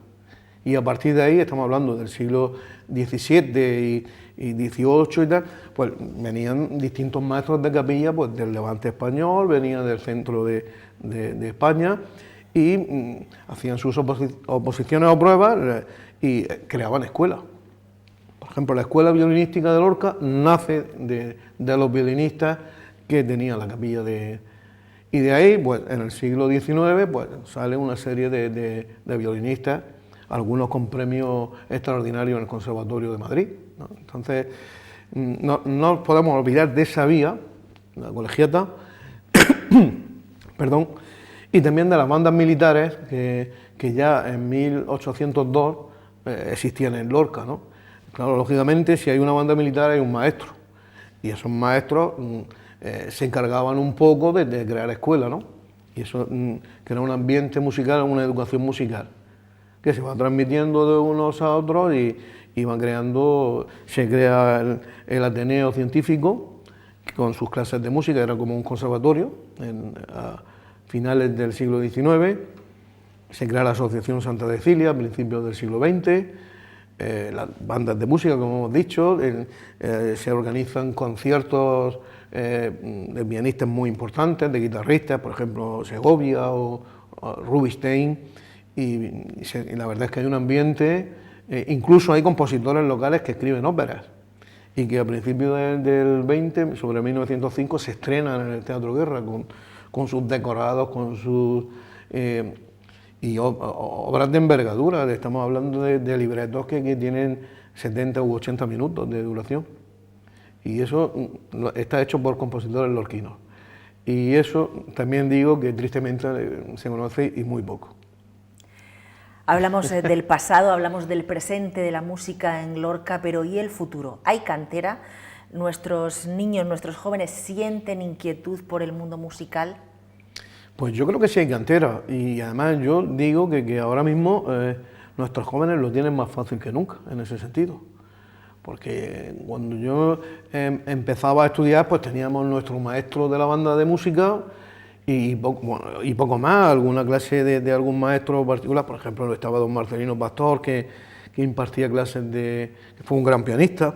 Y a partir de ahí, estamos hablando del siglo XVII y XVIII y tal, pues venían distintos maestros de capilla, pues del Levante español, venían del centro de España, y hacían sus oposiciones o pruebas y creaban escuelas. Por ejemplo, la escuela violinística de Lorca nace de los violinistas que tenía la capilla y de ahí, pues en el siglo XIX, pues sale una serie de violinistas, algunos con premios extraordinarios en el Conservatorio de Madrid, ¿no? Entonces, no podemos olvidar de esa vía, la colegiata, perdón, y también de las bandas militares que ya en 1802 existían en Lorca, ¿no? Claro, lógicamente, si hay una banda militar hay un maestro, y esos maestros se encargaban un poco de crear escuela, ¿no? Y eso crea un ambiente musical, una educación musical, que se va transmitiendo de unos a otros y van creando, se crea el Ateneo Científico con sus clases de música, era como un conservatorio a finales del siglo XIX, se crea la Asociación Santa Cecilia a principios del siglo XX, las bandas de música, como hemos dicho, se organizan conciertos de pianistas muy importantes, de guitarristas, por ejemplo Segovia o Rubinstein, y la verdad es que hay un ambiente, incluso hay compositores locales que escriben óperas, y que a principios del 20, sobre 1905, se estrenan en el Teatro Guerra con sus decorados, con sus y obras de envergadura. Estamos hablando de libretos que tienen 70 u 80 minutos de duración, y eso está hecho por compositores lorquinos, y eso también digo que tristemente se conoce y muy poco. Hablamos del pasado, hablamos del presente de la música en Lorca, pero ¿y el futuro? ¿Hay cantera? ¿Nuestros niños, nuestros jóvenes sienten inquietud por el mundo musical? Pues yo creo que sí hay cantera, y además yo digo que ahora mismo nuestros jóvenes lo tienen más fácil que nunca en ese sentido, porque cuando yo empezaba a estudiar, pues teníamos nuestro maestro de la banda de música y poco más, alguna clase de algún maestro particular. Por ejemplo, estaba don Marcelino Pastor, que impartía clases que fue un gran pianista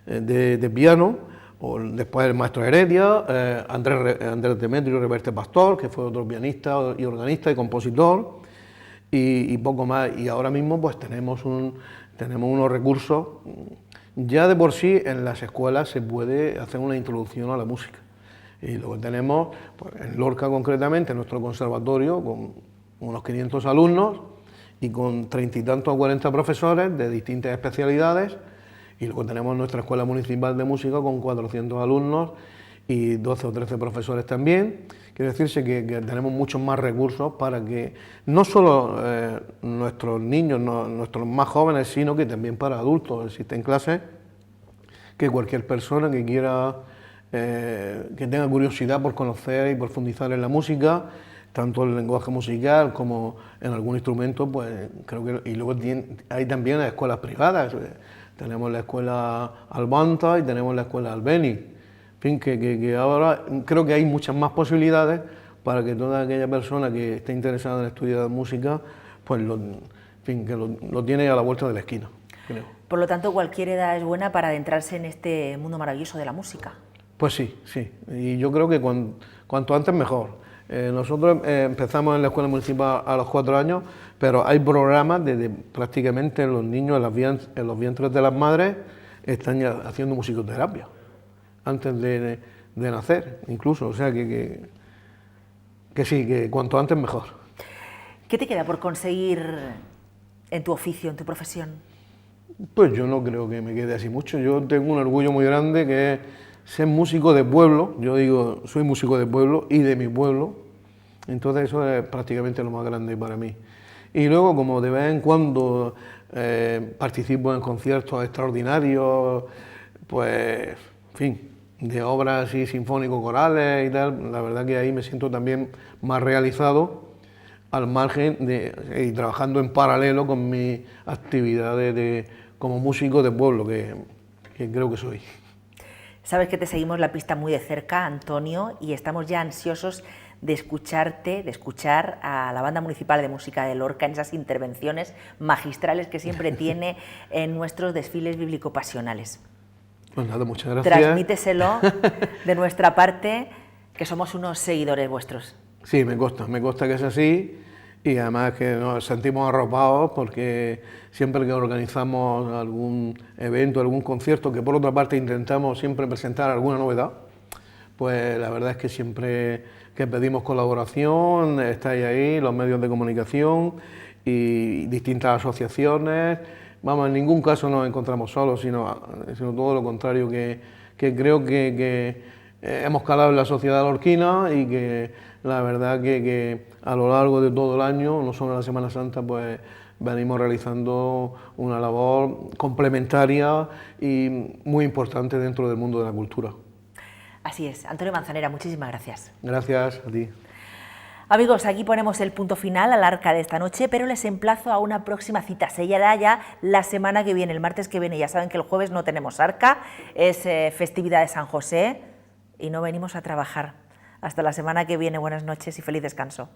de piano, o después el maestro Heredia, Andrés Demetrio y Reverte Pastor, que fue otro pianista y organista y compositor, y poco más. Y ahora mismo pues tenemos unos recursos. Ya de por sí en las escuelas se puede hacer una introducción a la música. Y luego tenemos, pues, en Lorca concretamente, nuestro conservatorio con unos 500 alumnos y con 30 y tantos a 40 profesores de distintas especialidades, y luego tenemos nuestra escuela municipal de música con 400 alumnos y 12 o 13 profesores también. Quiere decirse que tenemos muchos más recursos para que no solo nuestros niños, nuestros más jóvenes, sino que también para adultos. Existen clases que cualquier persona que quiera, que tenga curiosidad por conocer y profundizar en la música, tanto en el lenguaje musical como en algún instrumento, pues creo que. Y luego hay también las escuelas privadas. Tenemos la escuela Albanta y tenemos la escuela Albeni. En fin, que ahora creo que hay muchas más posibilidades para que toda aquella persona que esté interesada en estudiar música, pues que lo tiene a la vuelta de la esquina, creo. Por lo tanto, cualquier edad es buena para adentrarse en este mundo maravilloso de la música. Pues sí, sí. Y yo creo que cuanto antes mejor. Nosotros empezamos en la escuela municipal a los 4 años, pero hay programas desde prácticamente los niños en los vientres de las madres están ya haciendo musicoterapia, antes de nacer, incluso, o sea que sí, que cuanto antes mejor. ¿Qué te queda por conseguir en tu oficio, en tu profesión? Pues yo no creo que me quede así mucho. Yo tengo un orgullo muy grande que es ser músico de pueblo. Yo digo, soy músico de pueblo y de mi pueblo. Entonces eso es prácticamente lo más grande para mí. Y luego, como de vez en cuando participo en conciertos extraordinarios, pues, en fin, de obras así sinfónico-corales y tal, la verdad que ahí me siento también más realizado, al margen y trabajando en paralelo con mis actividades como músico de pueblo, que creo que soy. Sabes que te seguimos la pista muy de cerca, Antonio, y estamos ya ansiosos de escucharte, de escuchar a la Banda Municipal de Música de Lorca en esas intervenciones magistrales que siempre tiene en nuestros desfiles bíblico-pasionales. Pues nada, muchas gracias. Transmíteselo de nuestra parte, que somos unos seguidores vuestros. Sí, me consta que es así, y además que nos sentimos arropados porque siempre que organizamos algún evento, algún concierto, que por otra parte intentamos siempre presentar alguna novedad, pues la verdad es que siempre que pedimos colaboración, estáis ahí, los medios de comunicación y distintas asociaciones. Vamos, en ningún caso nos encontramos solos, sino todo lo contrario, que creo que hemos calado en la sociedad lorquina y que la verdad que a lo largo de todo el año, no solo en la Semana Santa, pues venimos realizando una labor complementaria y muy importante dentro del mundo de la cultura. Así es. Antonio Manzanera, muchísimas gracias. Gracias a ti. Amigos, aquí ponemos el punto final al arca de esta noche, pero les emplazo a una próxima cita. Se hará ya la semana que viene, el martes que viene. Ya saben que el jueves no tenemos arca, es festividad de San José y no venimos a trabajar. Hasta la semana que viene, buenas noches y feliz descanso.